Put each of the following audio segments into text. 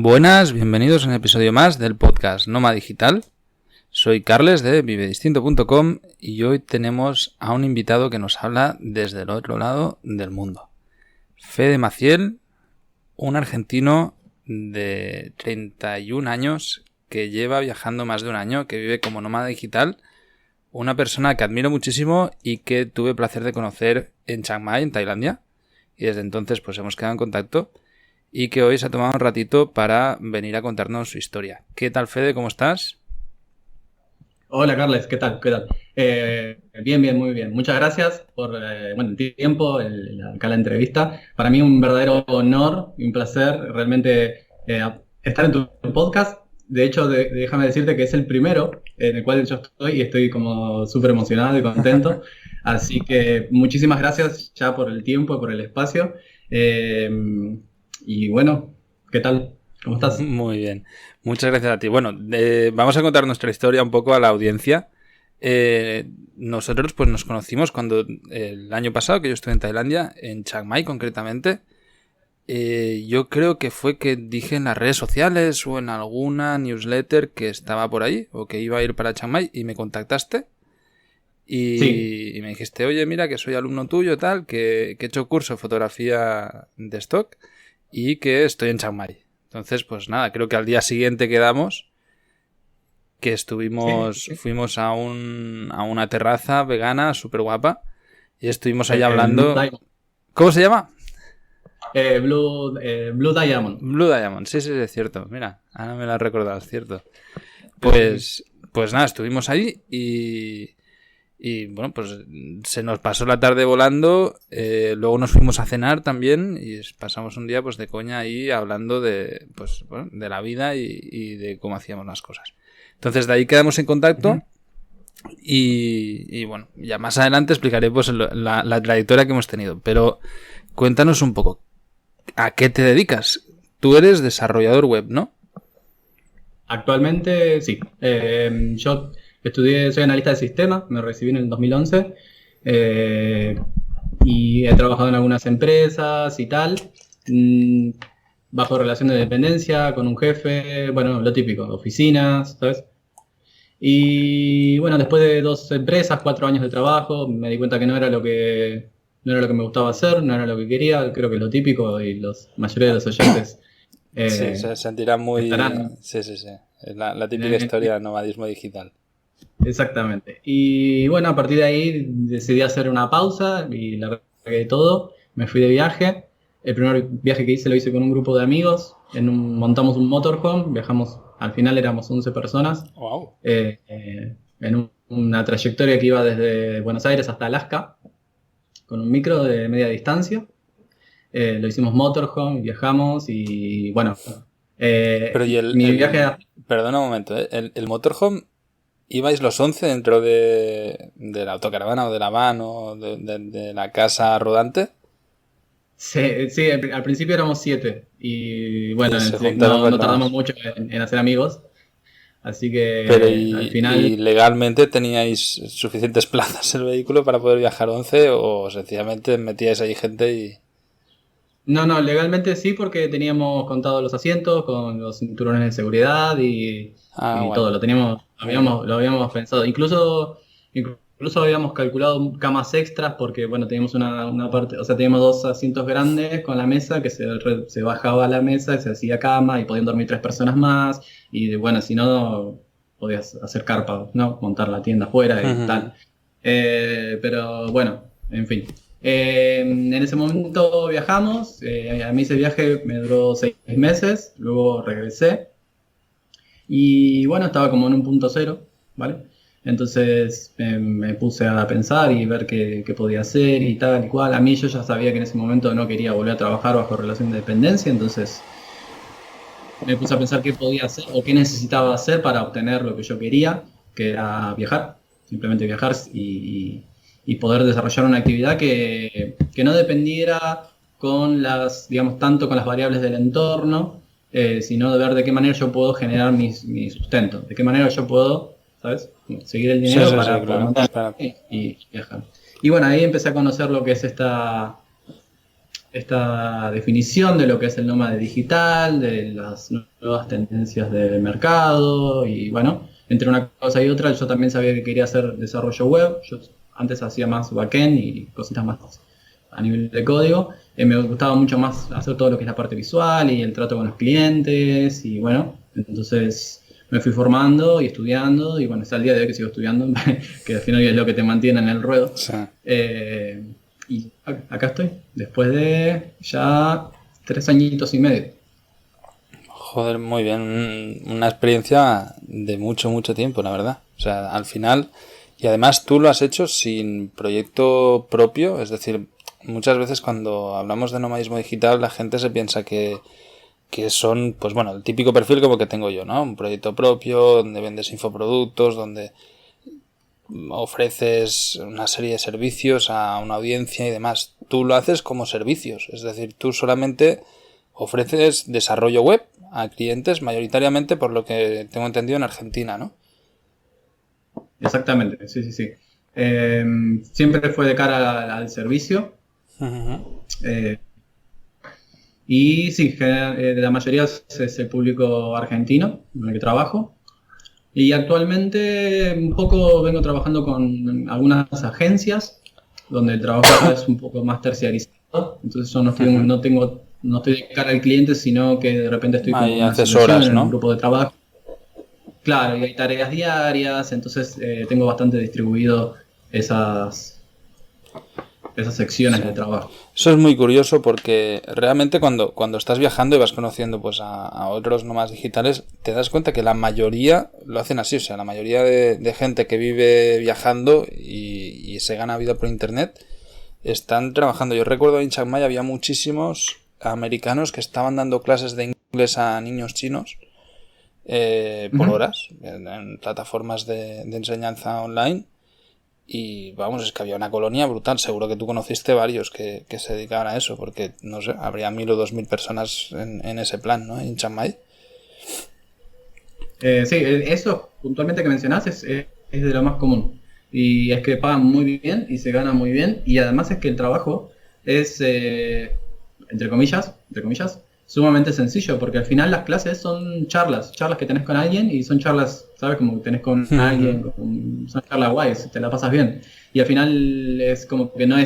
Buenas, bienvenidos a un episodio más del podcast Nómada Digital. Soy Carles de vivedistinto.com y hoy tenemos a un invitado que nos habla desde el otro lado del mundo. Fede Maciel, un argentino de 31 años que lleva viajando más de un año, que vive como nómada digital, una persona que admiro muchísimo y que tuve placer de conocer en Chiang Mai, en Tailandia, y desde entonces pues hemos quedado en contacto y que hoy se ha tomado un ratito para venir a contarnos su historia. ¿Qué tal, Fede? ¿Cómo estás? Hola Carles, ¿qué tal? ¿Qué tal? Bien, muy bien. Muchas gracias por el tiempo, acá la entrevista. Para mí un verdadero honor y un placer realmente estar en tu podcast. De hecho, déjame decirte que es el primero en el cual yo estoy y estoy como súper emocionado y contento. Así que muchísimas gracias ya por el tiempo y por el espacio. Eh, y bueno, ¿qué tal? ¿Cómo estás? Muy bien. Muchas gracias a ti. Bueno, vamos a contar nuestra historia un poco a la audiencia. Nosotros pues nos conocimos cuando el año pasado, que yo estuve en Tailandia, en Chiang Mai concretamente. Yo creo que fue que dije en las redes sociales o en alguna newsletter que estaba por ahí o que iba a ir para Chiang Mai y me contactaste Sí. y me dijiste, oye, mira que soy alumno tuyo, tal, que he hecho curso de fotografía de stock y que estoy en Chiang Mai. Entonces, pues nada, creo que al día siguiente quedamos, que Sí, fuimos a una terraza vegana súper guapa y estuvimos ahí el Blue hablando. Diamond. ¿Cómo se llama? Blue Diamond. Blue Diamond, sí, sí, es cierto. Mira, ahora me lo has recordado, es cierto. Sí, sí, sí. Pues nada, estuvimos ahí y bueno, pues se nos pasó la tarde volando. Luego nos fuimos a cenar también y pasamos un día pues de coña ahí hablando de, pues, bueno, de la vida y de cómo hacíamos las cosas. Entonces de ahí quedamos en contacto. Ujú. Y bueno, ya más adelante explicaré pues la trayectoria que hemos tenido. Pero cuéntanos un poco, ¿a qué te dedicas? Tú eres desarrollador web, ¿no? Actualmente, sí. Yo soy analista de sistemas, me recibí en el 2011 eh, y he trabajado en algunas empresas y tal, mm, bajo relación de dependencia, con un jefe, bueno, lo típico, oficinas, ¿sabes? Y bueno, después de 2 empresas, 4 años de trabajo, me di cuenta que no era lo que me gustaba hacer, no era lo que quería, creo que es lo típico y los mayoría de los oyentes Sí, eh, se sentirá muy... estarán Sí, sí, sí. Es la en, típica historia en- del nomadismo digital. exactamente. Y bueno, a partir de ahí decidí hacer una pausa y la regué todo, me fui de viaje. El primer viaje que hice lo hice con un grupo de amigos, montamos un motorhome, viajamos, al final éramos 11 personas, Wow. una trayectoria que iba desde Buenos Aires hasta Alaska, con un micro de media distancia. Lo hicimos motorhome, viajamos y bueno, Pero y mi viaje a... perdona un momento, ¿eh? El motorhome, ¿ibais los 11 dentro de la autocaravana o de la van o de la casa rodante? Sí, sí, al principio éramos 7 y bueno, Y se juntaron no 4 tardamos más. mucho en hacer amigos, así Pero que al y final, legalmente teníais suficientes plazas el vehículo para poder viajar 11 o sencillamente metíais ahí gente y... no, legalmente sí porque teníamos contados los asientos con los cinturones de seguridad Ah, y guay. todo, lo teníamos, Muy bien. lo habíamos pensado, incluso habíamos calculado camas extras porque bueno, teníamos una parte, o sea, teníamos 2 asientos grandes con la mesa que se bajaba a la mesa y se hacía cama y podían dormir 3 personas más y bueno, si no, podías hacer carpa, ¿no? Montar la tienda afuera y tal. Pero bueno, en fin. En ese momento viajamos, a mí ese viaje me duró 6 meses, luego regresé y bueno, estaba como en un punto cero, ¿vale? Entonces me puse a pensar y ver qué podía hacer y tal y cual. A mí yo ya sabía que en ese momento no quería volver a trabajar bajo relación de dependencia, entonces me puse a pensar qué podía hacer o qué necesitaba hacer para obtener lo que yo quería, que era viajar, simplemente viajar y poder desarrollar una actividad que no dependiera con digamos, tanto con las variables del entorno, sino de ver de qué manera yo puedo generar mi sustento, de qué manera yo puedo, ¿sabes? Seguir el Sí, dinero sí, sí, para poder claro. mantenerme Claro. y viajar. Y bueno, ahí empecé a conocer lo que es esta definición de lo que es el nómada digital, de las nuevas tendencias del mercado y bueno, entre una cosa y otra yo también sabía que quería hacer desarrollo web, yo antes hacía más backend y cositas más a nivel de código, me gustaba mucho más hacer todo lo que es la parte visual y el trato con los clientes y bueno, entonces me fui formando y estudiando y bueno, hasta el día de hoy que sigo estudiando, que al final es lo que te mantiene en el ruedo. Sí. Y acá estoy, después de ya 3 añitos y medio. Joder, muy bien. Una experiencia de mucho, mucho tiempo, la verdad. O sea, al final, y además tú lo has hecho sin proyecto propio, es decir, muchas veces cuando hablamos de nomadismo digital la gente se piensa que son, pues bueno, el típico perfil como que tengo yo, ¿no? Un proyecto propio, donde vendes infoproductos, donde ofreces una serie de servicios a una audiencia y demás. Tú lo haces como servicios, es decir, tú solamente ofreces desarrollo web a clientes mayoritariamente, por lo que tengo entendido, en Argentina, ¿no? Exactamente, sí, sí, sí. Siempre fue de cara al servicio. Uh-huh. Y sí, la mayoría es el público argentino con el que trabajo. Y actualmente un poco vengo trabajando con algunas agencias donde el trabajo es un poco más terciarizado. Entonces yo no estoy de cara al cliente, sino que de repente estoy como Ahí en una haces asociación, horas, en ¿no? un grupo de trabajo. Claro, y hay tareas diarias, entonces tengo bastante distribuido esas secciones Sí. de trabajo. Eso es muy curioso porque realmente cuando estás viajando y vas conociendo pues a otros nómadas digitales, te das cuenta que la mayoría lo hacen así. O sea, la mayoría de gente que vive viajando y se gana vida por internet están trabajando. Yo recuerdo en Chiang Mai había muchísimos americanos que estaban dando clases de inglés a niños chinos por horas en plataformas de enseñanza online. Y vamos, es que había una colonia brutal. Seguro que tú conociste varios que se dedicaban a eso, porque no sé, habría 1000 o 2000 personas en ese plan, ¿no? En Chiang Mai. Sí, eso puntualmente que mencionás es de lo más común. Y es que pagan muy bien y se gana muy bien. Y además es que el trabajo es, entre comillas, sumamente sencillo, porque al final las clases son charlas que tenés con alguien y son charlas, ¿sabes? Como que tenés con alguien, son charlas guays, te la pasas bien. Y al final es como que no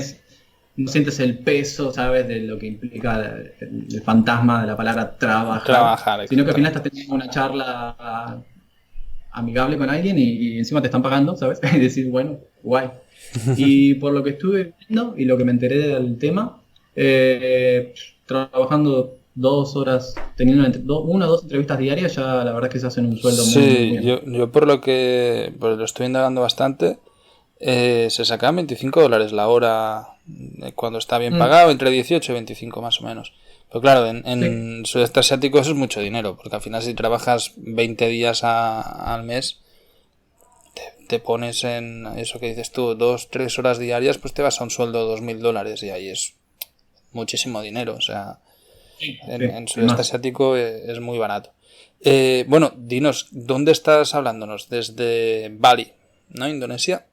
sientes el peso, ¿sabes? De lo que implica el fantasma de la palabra trabajar, sino que al final estás teniendo una charla amigable con alguien y encima te están pagando, ¿sabes? Y decir, bueno, guay. Y por lo que estuve viendo y lo que me enteré del tema, trabajando 2 horas, teniendo 1 o 2 entrevistas diarias, ya la verdad es que se hacen un sueldo muy, muy bien. Yo por lo lo estoy indagando bastante, se sacan $25 la hora cuando está bien pagado, entre 18 y 25 más o menos. Pero claro, en sudeste asiático eso es mucho dinero, porque al final si trabajas 20 días al mes, te pones en eso que dices tú, 2-3 horas diarias, pues te vas a un sueldo de $2000 y ahí es muchísimo dinero. O sea, en sudeste asiático es muy barato. Bueno, dinos, ¿dónde estás hablándonos? Desde Bali, ¿no? Indonesia.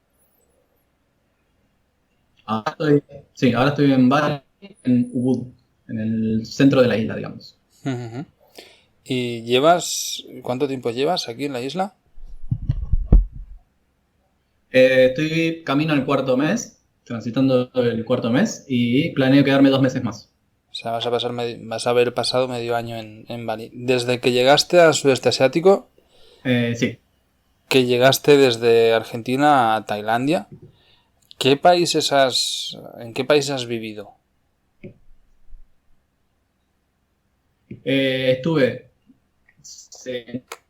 Ahora estoy en Bali, en Ubud, en el centro de la isla, digamos. Uh-huh. ¿Y cuánto tiempo llevas aquí en la isla? Estoy camino al 4.º mes, transitando el 4.º mes y planeo quedarme 2 meses más. O sea, vas a haber pasado medio año en Bali. Desde que llegaste al sudeste asiático, Sí. que llegaste desde Argentina a Tailandia, ¿en qué países has vivido? Estuve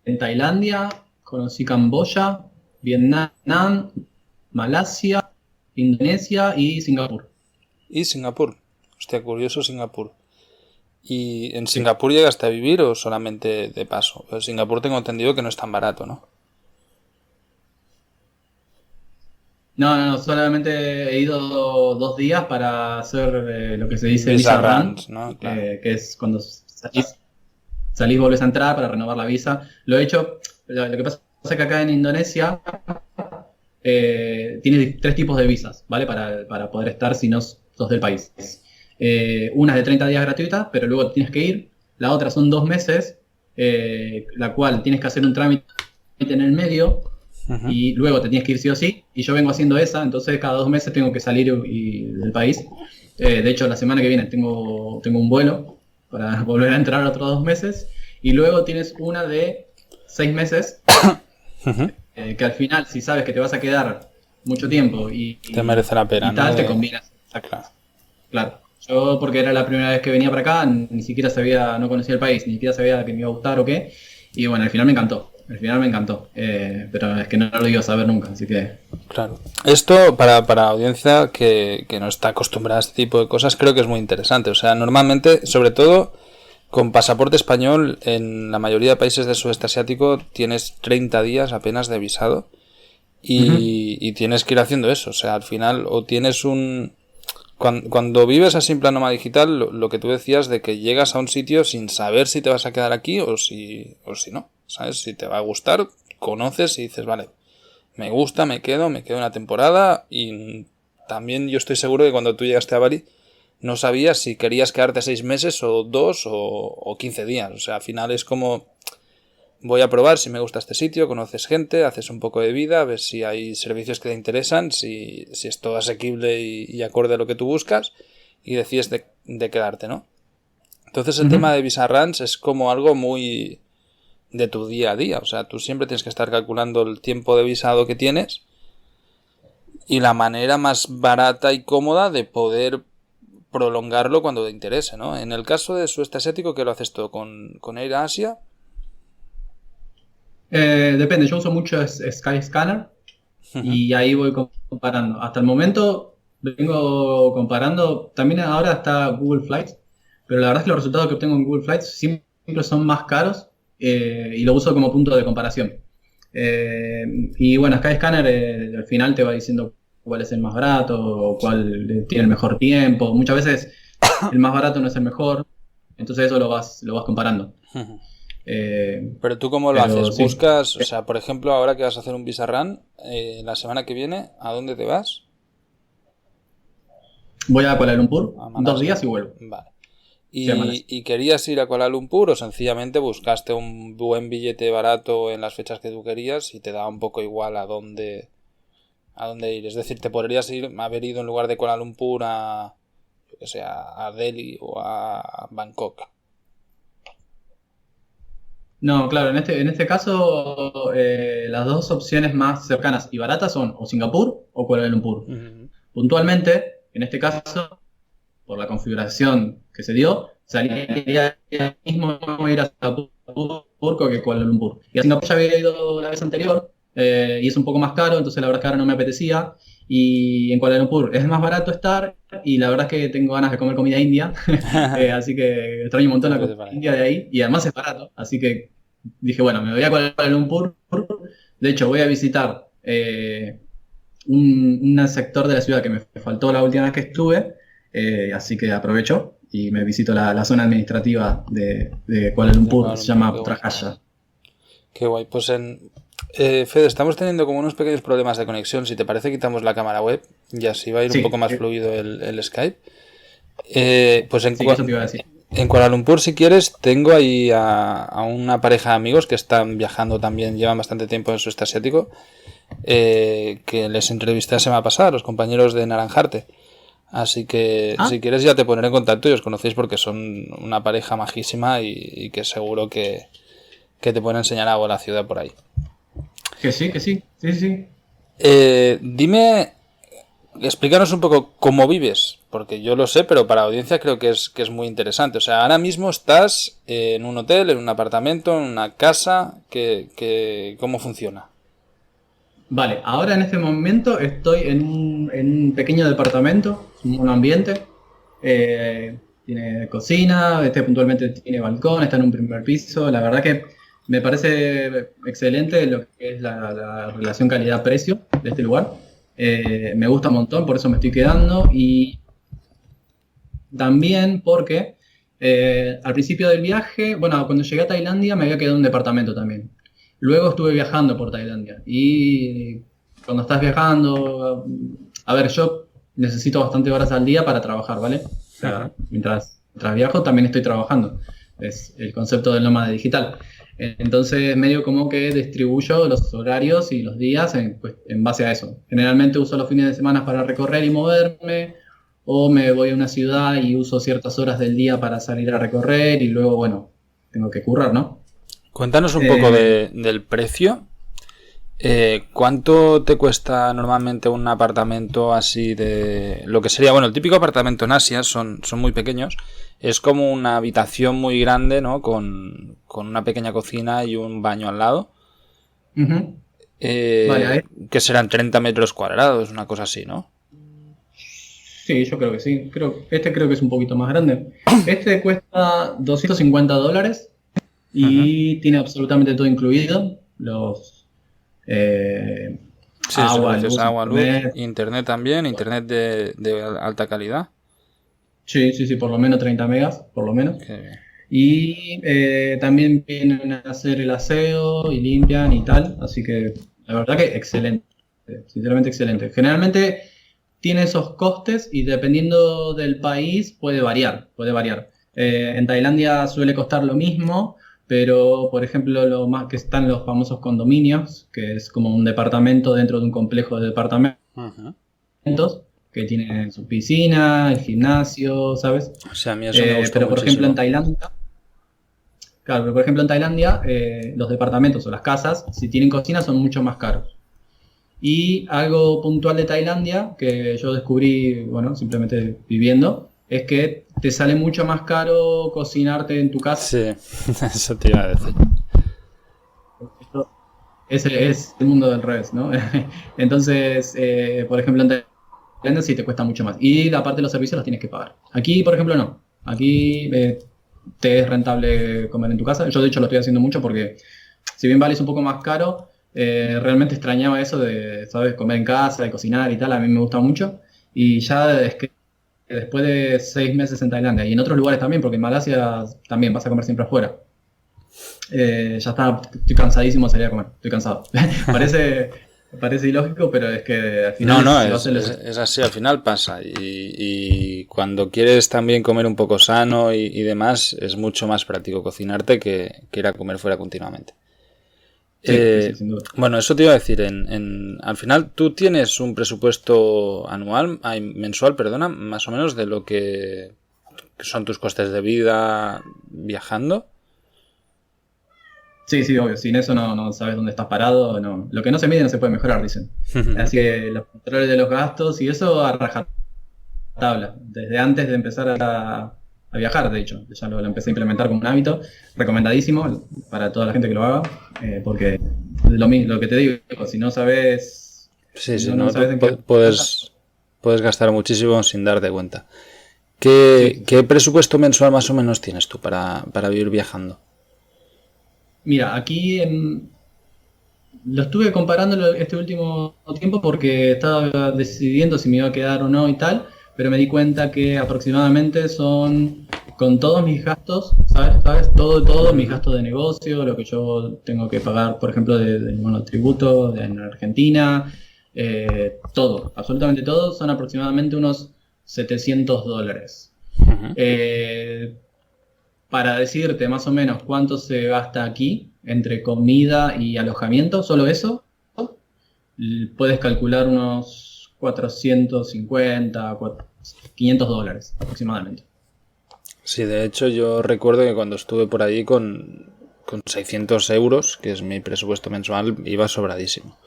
en Tailandia, conocí Camboya, Vietnam, Malasia, Indonesia y Singapur. Y Singapur. Hostia, curioso Singapur. ¿Y en Singapur llegaste a vivir o solamente de paso? En Singapur tengo entendido que no es tan barato, ¿no? No, solamente he ido 2 días para hacer lo que se dice Visa visa run, runs, ¿no? Claro. que es cuando salís, volvés a entrar para renovar la visa. Lo he hecho, lo que pasa es que acá en Indonesia tiene 3 tipos de visas, ¿vale? Para poder estar si no sos del país. Una es de 30 días gratuita, pero luego tienes que ir. La otra son 2 meses, la cual tienes que hacer un trámite en el medio y luego te tienes que ir sí o sí. Y yo vengo haciendo esa, entonces cada 2 meses tengo que salir del país. De hecho, la semana que viene tengo un vuelo para volver a entrar otros 2 meses. Y luego tienes una de 6 meses, que al final, si sabes que te vas a quedar mucho tiempo y te merece la pena, y tal, ¿no? te conviene. Claro. Claro. Yo, porque era la primera vez que venía para acá, ni siquiera sabía, no conocía el país, ni siquiera sabía que me iba a gustar o qué. Y bueno, al final me encantó. Pero es que no lo iba a saber nunca, así que... Claro. Esto, para audiencia que no está acostumbrada a este tipo de cosas, creo que es muy interesante. O sea, normalmente, sobre todo con pasaporte español, en la mayoría de países del sudeste asiático tienes 30 días apenas de visado y tienes que ir haciendo eso. O sea, al final, o tienes un... Cuando vives así en plan nómada digital, lo que tú decías de que llegas a un sitio sin saber si te vas a quedar aquí o si no, ¿sabes? Si te va a gustar, conoces y dices, vale, me gusta, me quedo una temporada. Y también yo estoy seguro que cuando tú llegaste a Bali no sabías si querías quedarte 6 meses o 2 o 15 días. O sea, al final es como... Voy a probar si me gusta este sitio, conoces gente, haces un poco de vida, ves si hay servicios que te interesan, si es todo asequible y acorde a lo que tú buscas, y decides de quedarte, ¿no? Entonces el tema de Visa Runs es como algo muy de tu día a día. O sea, tú siempre tienes que estar calculando el tiempo de visado que tienes y la manera más barata y cómoda de poder prolongarlo cuando te interese, ¿no? En el caso de sudeste asiático, ¿qué lo haces todo? ¿Con Air Asia? Depende, yo uso mucho Skyscanner y ahí voy comparando. Hasta el momento vengo comparando, también ahora está Google Flights, pero la verdad es que los resultados que obtengo en Google Flights siempre son más caros y lo uso como punto de comparación. Y bueno, Skyscanner al final te va diciendo cuál es el más barato o cuál tiene el mejor tiempo. Muchas veces el más barato no es el mejor, entonces eso lo vas comparando. Pero tú cómo lo haces, sí. buscas, o sea, por ejemplo, ahora que vas a hacer un Visa Run, la semana que viene, ¿a dónde te vas? Voy a Kuala Lumpur, A 2 días y vuelvo. Vale. Sí, ¿Y querías ir a Kuala Lumpur o sencillamente buscaste un buen billete barato en las fechas que tú querías y te da un poco igual a dónde ir? Es decir, te podrías haber ido en lugar de Kuala Lumpur a, yo que sé, a Delhi o a Bangkok. No, claro, en este caso las dos opciones más cercanas y baratas son o Singapur o Kuala Lumpur. Puntualmente, en este caso, por la configuración que se dio, salía mismo ir a Singapur que Kuala Lumpur. Y a Singapur ya había ido la vez anterior y es un poco más caro, entonces la verdad es que ahora no me apetecía. Y en Kuala Lumpur es más barato estar y la verdad es que tengo ganas de comer comida india, así que extraño un montón la comida india de ahí y además es barato, así que dije, bueno, me voy a Kuala Lumpur. De hecho, voy a visitar un sector de la ciudad que me faltó la última vez que estuve, así que aprovecho y me visito la zona administrativa de Kuala Lumpur, que se llama Putrajaya. Qué guay. Pues Fede, estamos teniendo como unos pequeños problemas de conexión. Si te parece, quitamos la cámara web y así va a ir un poco más fluido el Skype. Pues eso te iba a decir. En Kuala Lumpur, si quieres, tengo ahí a una pareja de amigos que están viajando también, llevan bastante tiempo en el sudeste asiático, que les entrevisté la semana pasada, los compañeros de Naranjarte. Así que si quieres ya te pondré en contacto y os conocéis porque son una pareja majísima y que seguro que te pueden enseñar algo de la ciudad por ahí. Que sí. Dime, explícanos un poco cómo vives, porque yo lo sé, pero para la audiencia creo que es muy interesante. O sea, ahora mismo estás en un hotel, en un apartamento, en una casa, ¿cómo funciona? Vale, ahora en este momento estoy en un pequeño departamento, un monoambiente. Tiene cocina, puntualmente tiene balcón, está en un primer piso. La verdad que me parece excelente lo que es la relación calidad-precio de este lugar. Me gusta un montón, por eso me estoy quedando. Y también porque al principio del viaje, bueno, cuando llegué a Tailandia me había quedado en un departamento también. Luego estuve viajando por Tailandia y cuando estás viajando, a ver, yo necesito bastante horas al día para trabajar, ¿vale? sea, mientras viajo también estoy trabajando. Es el concepto del nómada digital. Entonces, medio como que distribuyo los horarios y los días en base a eso. Generalmente uso los fines de semana para recorrer y moverme, o me voy a una ciudad y uso ciertas horas del día para salir a recorrer y luego, bueno, tengo que currar, ¿no? Cuéntanos un poco del precio. ¿Cuánto te cuesta normalmente un apartamento así de lo que sería, bueno, el típico apartamento en Asia son muy pequeños, es como una habitación muy grande, ¿no? Con una pequeña cocina y un baño al lado, Ujú. Vale, que serán 30 metros cuadrados, una cosa así, ¿no? sí, yo creo que sí. Creo que es un poquito más grande. Este cuesta $250 Ujú. y tiene absolutamente todo incluido. Los Sí, agua, servicios luz, agua, luz, internet. internet también, internet de alta calidad. Sí, sí, sí, por lo menos 30 megas, por lo menos. Qué bien. Y también vienen a hacer el aseo y limpian y tal. Así que la verdad que excelente. Sinceramente excelente. Generalmente tiene esos costes y dependiendo del país puede variar, puede variar. En Tailandia suele costar lo mismo, pero por ejemplo lo más que están los famosos condominios, que es como un departamento dentro de un complejo de departamentos Ujú. que tiene su piscina, el gimnasio, ¿sabes? O sea, a mí eso me gustó Pero por ejemplo en muchísimo. Tailandia, claro, pero por ejemplo en Tailandia los departamentos o las casas, si tienen cocina, son mucho más caros. Y algo puntual de Tailandia que yo descubrí, bueno, simplemente viviendo, es que te sale mucho más caro cocinarte en tu casa. Sí, eso te iba a decir. Es el mundo del revés, ¿no? Entonces, por ejemplo, en Tailandia sí te cuesta mucho más. Y la parte de los servicios los tienes que pagar. Aquí, por ejemplo, no. Aquí te es rentable comer en tu casa. Yo, de hecho, lo estoy haciendo mucho porque, si bien vale es un poco más caro, realmente extrañaba eso de, ¿sabes? Comer en casa, de cocinar y tal. A mí me gusta mucho. Y ya es que después de 6 meses en Tailandia y en otros lugares también, porque en Malasia también vas a comer siempre afuera. Ya está, estoy cansadísimo de salir a comer, estoy cansado. Parece ilógico, pero es que al final No, no, se hacen es así, al final pasa. Y cuando quieres también comer un poco sano y demás, es mucho más práctico cocinarte que ir a comer fuera continuamente. Sí, sí, sí, sin duda. Bueno, eso te iba a decir. Al final, tú tienes un presupuesto anual, mensual, perdona, más o menos de lo que son tus costes de vida viajando. Sí, sí, obvio, sin eso no sabes dónde estás parado, no. Lo que no se mide no se puede mejorar, dicen. Así que los controles de los gastos y eso a rajatabla, desde antes de empezar a viajar, de hecho, ya lo empecé a implementar como un hábito, recomendadísimo para toda la gente que lo haga, porque lo que te digo, si no sabes, Sí, sí, no no, sabes en qué puedes gastar muchísimo sin darte cuenta. sí, ¿Qué, sí, qué sí. presupuesto mensual más o menos tienes tú para vivir viajando? Mira, lo estuve comparando este último tiempo porque estaba decidiendo si me iba a quedar o no y tal, pero me di cuenta que aproximadamente son con todos mis gastos, ¿sabes? Todo, mis gastos de negocio, lo que yo tengo que pagar, por ejemplo, bueno, tributo en Argentina, todo, absolutamente todo, son aproximadamente unos $700. Ujú. Eh, para decirte más o menos cuánto se gasta aquí entre comida y alojamiento, solo eso, puedes calcular unos 450, $500 aproximadamente. Sí, de hecho yo recuerdo que cuando estuve por allí con 600 euros, que es mi presupuesto mensual, iba sobradísimo.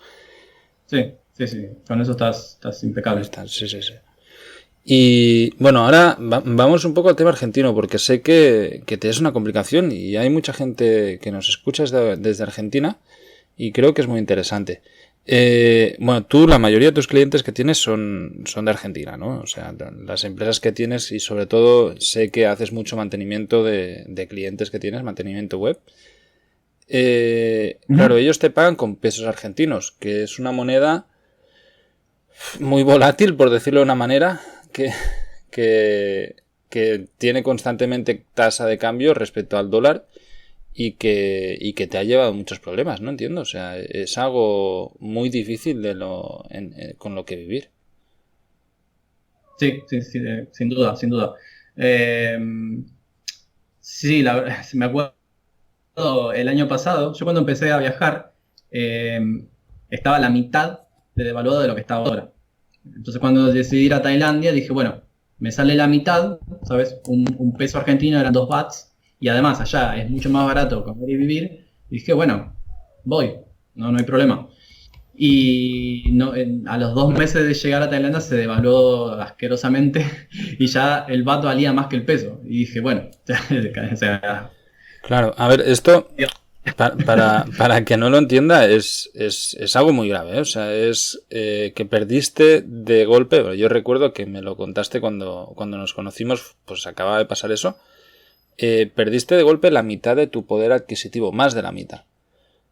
Sí, sí, sí, con eso estás impecable. Sí, sí, sí. Y bueno, ahora vamos un poco al tema argentino, porque sé que te es una complicación y hay mucha gente que nos escucha desde Argentina y creo que es muy interesante. Bueno, tú, la mayoría de tus clientes que tienes son de Argentina, ¿no? O sea, las empresas que tienes y sobre todo sé que haces mucho mantenimiento de clientes que tienes, mantenimiento web. Claro, Ujú. ellos te pagan con pesos argentinos, que es una moneda muy volátil, por decirlo de una manera, que, que, que tiene constantemente tasa de cambio respecto al dólar y que te ha llevado muchos problemas, ¿no? Entiendo, o sea, es algo muy difícil con lo que vivir. Sí, sí, sí, sin duda, sin duda. Eh, sí, me acuerdo el año pasado, yo cuando empecé a viajar, eh, estaba a la mitad de devaluado de lo que está ahora. Entonces cuando decidí ir a Tailandia dije, bueno, me sale la mitad, ¿sabes? Un peso argentino eran 2 bahts y además allá es mucho más barato comer y vivir. Y dije, bueno, voy, no hay problema. Y no, a los 2 meses de llegar a Tailandia se devaluó asquerosamente y ya el baht valía más que el peso. Y dije, bueno, o sea, Claro, a ver, esto, para que no lo entienda, es algo muy grave, ¿eh? O sea, es que perdiste de golpe. Bueno, yo recuerdo que me lo contaste cuando nos conocimos, pues acababa de pasar eso. Perdiste de golpe la mitad de tu poder adquisitivo, más de la mitad.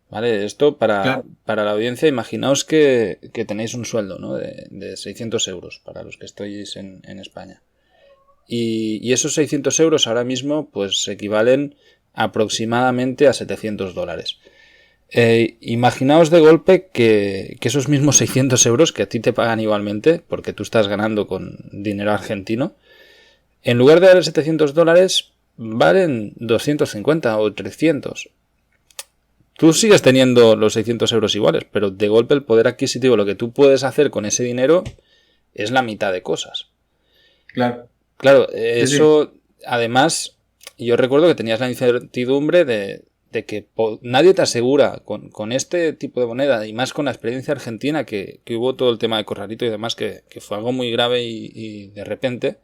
¿Vale? Esto claro, para la audiencia, imaginaos que tenéis un sueldo, ¿no? de 600 euros para los que estáis en España. Y esos 600 euros ahora mismo pues equivalen aproximadamente a $700. Imaginaos de golpe que esos mismos 600 euros que a ti te pagan igualmente, porque tú estás ganando con dinero argentino, en lugar de dar $700, valen 250 o 300. Tú sigues teniendo los 600 euros iguales, pero de golpe el poder adquisitivo, lo que tú puedes hacer con ese dinero, es la mitad de cosas. claro. Claro, Sí, eso, además, yo recuerdo que tenías la incertidumbre de que nadie te asegura con este tipo de moneda, y más con la experiencia argentina, que hubo todo el tema de Corralito y demás, que fue algo muy grave y de repente,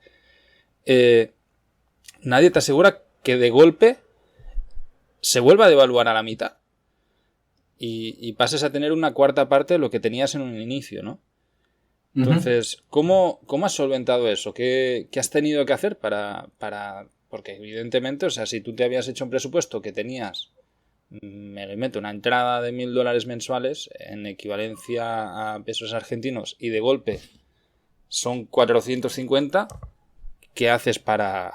nadie te asegura que de golpe se vuelva a devaluar a la mitad y pases a tener una cuarta parte de lo que tenías en un inicio, ¿no? Entonces, ¿cómo has solventado eso? ¿Qué has tenido que hacer para... Porque evidentemente, o sea, si tú te habías hecho un presupuesto que tenías, me lo invento, una entrada de $1.000 mensuales en equivalencia a pesos argentinos y de golpe son 450, ¿qué haces para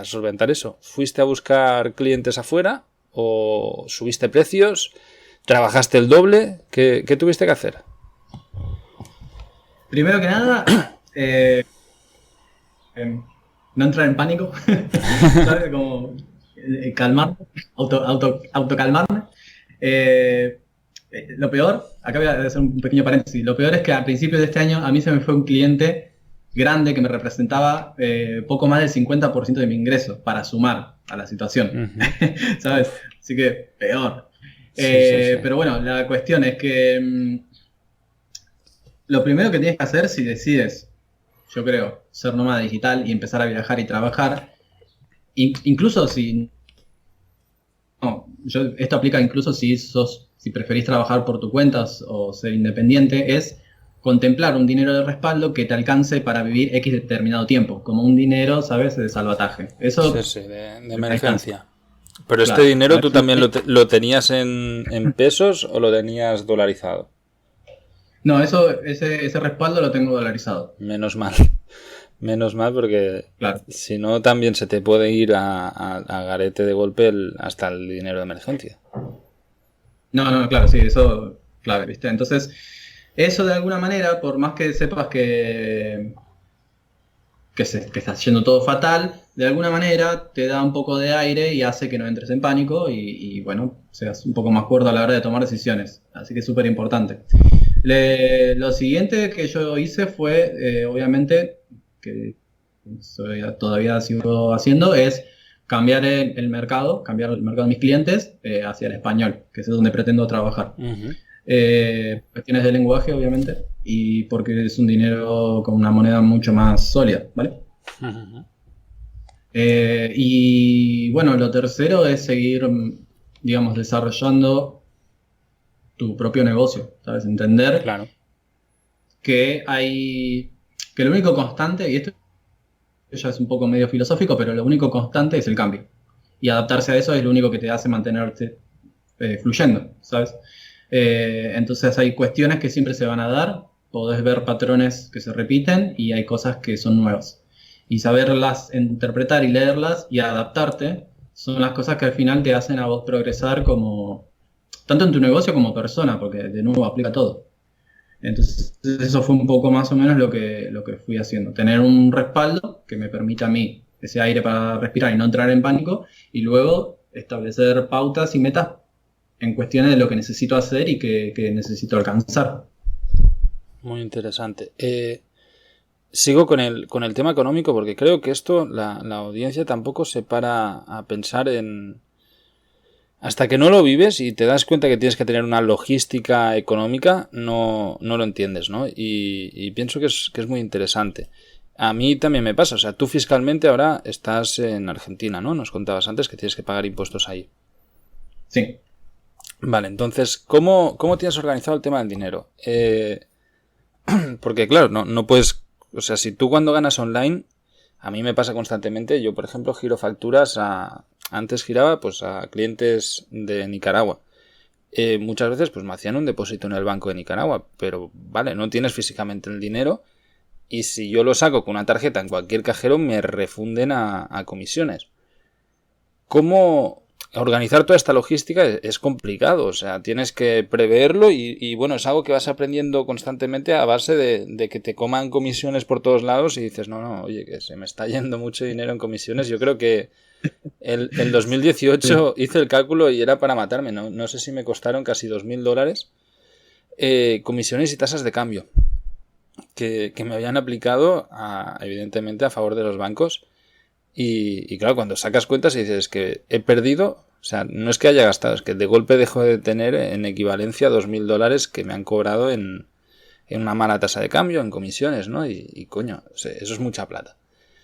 solventar eso? ¿Fuiste a buscar clientes afuera o subiste precios? ¿Trabajaste el doble? ¿Qué tuviste que hacer? Primero que nada, no entrar en pánico, ¿sabes? Como calmar, autocalmarme. Lo peor, acá voy a hacer un pequeño paréntesis, lo peor es que a principios de este año a mí se me fue un cliente grande que me representaba poco más del 50% de mi ingreso para sumar a la situación, ¿sabes? Así que peor. Sí. Pero bueno, la cuestión es que lo primero que tienes que hacer si decides, yo creo, ser nómada digital y empezar a viajar y trabajar, incluso si... No, esto aplica incluso si preferís trabajar por tu cuenta o ser independiente, es contemplar un dinero de respaldo que te alcance para vivir X determinado tiempo, como un dinero, ¿sabes?, de salvataje. Eso Sí, de emergencia. Pero claro, este dinero tú también lo tenías en pesos o lo tenías dolarizado. No, ese respaldo lo tengo dolarizado. Menos mal. Menos mal porque Claro. si no también se te puede ir a garete de golpe hasta el dinero de emergencia. No, claro, sí, eso clave, ¿viste? Entonces, eso de alguna manera, por más que sepas que está yendo todo fatal, de alguna manera te da un poco de aire y hace que no entres en pánico y bueno, seas un poco más cuerdo a la hora de tomar decisiones. Así que es súper importante. Lo siguiente que yo hice fue, obviamente, que todavía sigo haciendo, es cambiar el mercado de mis clientes hacia el español, que es donde pretendo trabajar. Cuestiones de lenguaje, obviamente, y porque es un dinero con una moneda mucho más sólida, ¿vale? Y bueno, lo tercero es seguir, digamos, desarrollando tu propio negocio, ¿sabes? Entender Claro. que lo único constante, y esto ya es un poco medio filosófico, pero lo único constante es el cambio. Y adaptarse a eso es lo único que te hace mantenerte fluyendo, ¿sabes? Entonces hay cuestiones que siempre se van a dar, podés ver patrones que se repiten y hay cosas que son nuevas. Y saberlas interpretar y leerlas y adaptarte son las cosas que al final te hacen a vos progresar como tanto en tu negocio como persona, porque de nuevo aplica todo. Entonces eso fue un poco más o menos lo que fui haciendo. Tener un respaldo que me permita a mí ese aire para respirar y no entrar en pánico, y luego establecer pautas y metas en cuestiones de lo que necesito hacer y que necesito alcanzar. Muy interesante. Sigo con el tema económico porque creo que esto la audiencia tampoco se para a pensar en... Hasta que no lo vives y te das cuenta que tienes que tener una logística económica, no lo entiendes, ¿no? Y pienso que es muy interesante. A mí también me pasa, o sea, tú fiscalmente ahora estás en Argentina, ¿no? Nos contabas antes que tienes que pagar impuestos ahí. Sí. Vale, entonces, ¿cómo tienes organizado el tema del dinero? Porque claro, no puedes... O sea, si tú cuando ganas online, a mí me pasa constantemente, yo por ejemplo giro facturas antes giraba pues a clientes de Nicaragua. Muchas veces pues me hacían un depósito en el banco de Nicaragua, pero vale, no tienes físicamente el dinero y si yo lo saco con una tarjeta en cualquier cajero me refunden a comisiones. ¿Cómo organizar toda esta logística? Es complicado, o sea, tienes que preverlo y bueno, es algo que vas aprendiendo constantemente a base de que te coman comisiones por todos lados y dices, no, oye, que se me está yendo mucho dinero en comisiones. Yo creo que el 2018 hice el cálculo y era para matarme, no sé si me costaron casi $2.000 comisiones y tasas de cambio que me habían aplicado evidentemente a favor de los bancos. Y claro, cuando sacas cuentas y dices que he perdido, o sea, no es que haya gastado, es que de golpe dejo de tener en equivalencia $2.000 que me han cobrado en una mala tasa de cambio, en comisiones, ¿no? Y coño, o sea, eso es mucha plata.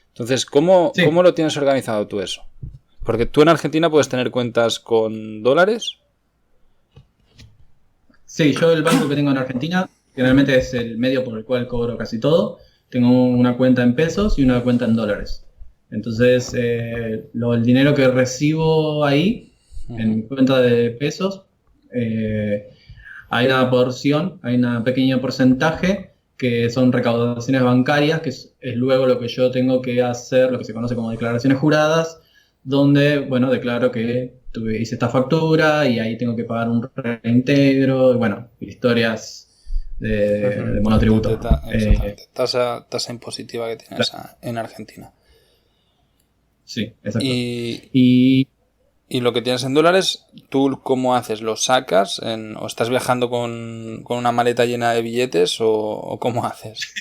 Entonces, ¿cómo lo tienes organizado tú eso? Porque tú en Argentina puedes tener cuentas con dólares. Sí, yo el banco que tengo en Argentina generalmente es el medio por el cual cobro casi todo. Tengo una cuenta en pesos y una cuenta en dólares. Entonces, el dinero que recibo ahí, en mi cuenta de pesos, hay una porción, hay un pequeño porcentaje que son recaudaciones bancarias, que es luego lo que yo tengo que hacer, lo que se conoce como declaraciones juradas, donde, bueno, declaro que hice esta factura y ahí tengo que pagar un reintegro, y bueno, historias de monotributo. Tasa impositiva que tienes en Argentina. Sí, exacto. Y lo que tienes en dólares, ¿tú cómo haces? ¿Lo sacas o estás viajando con una maleta llena de billetes o cómo haces?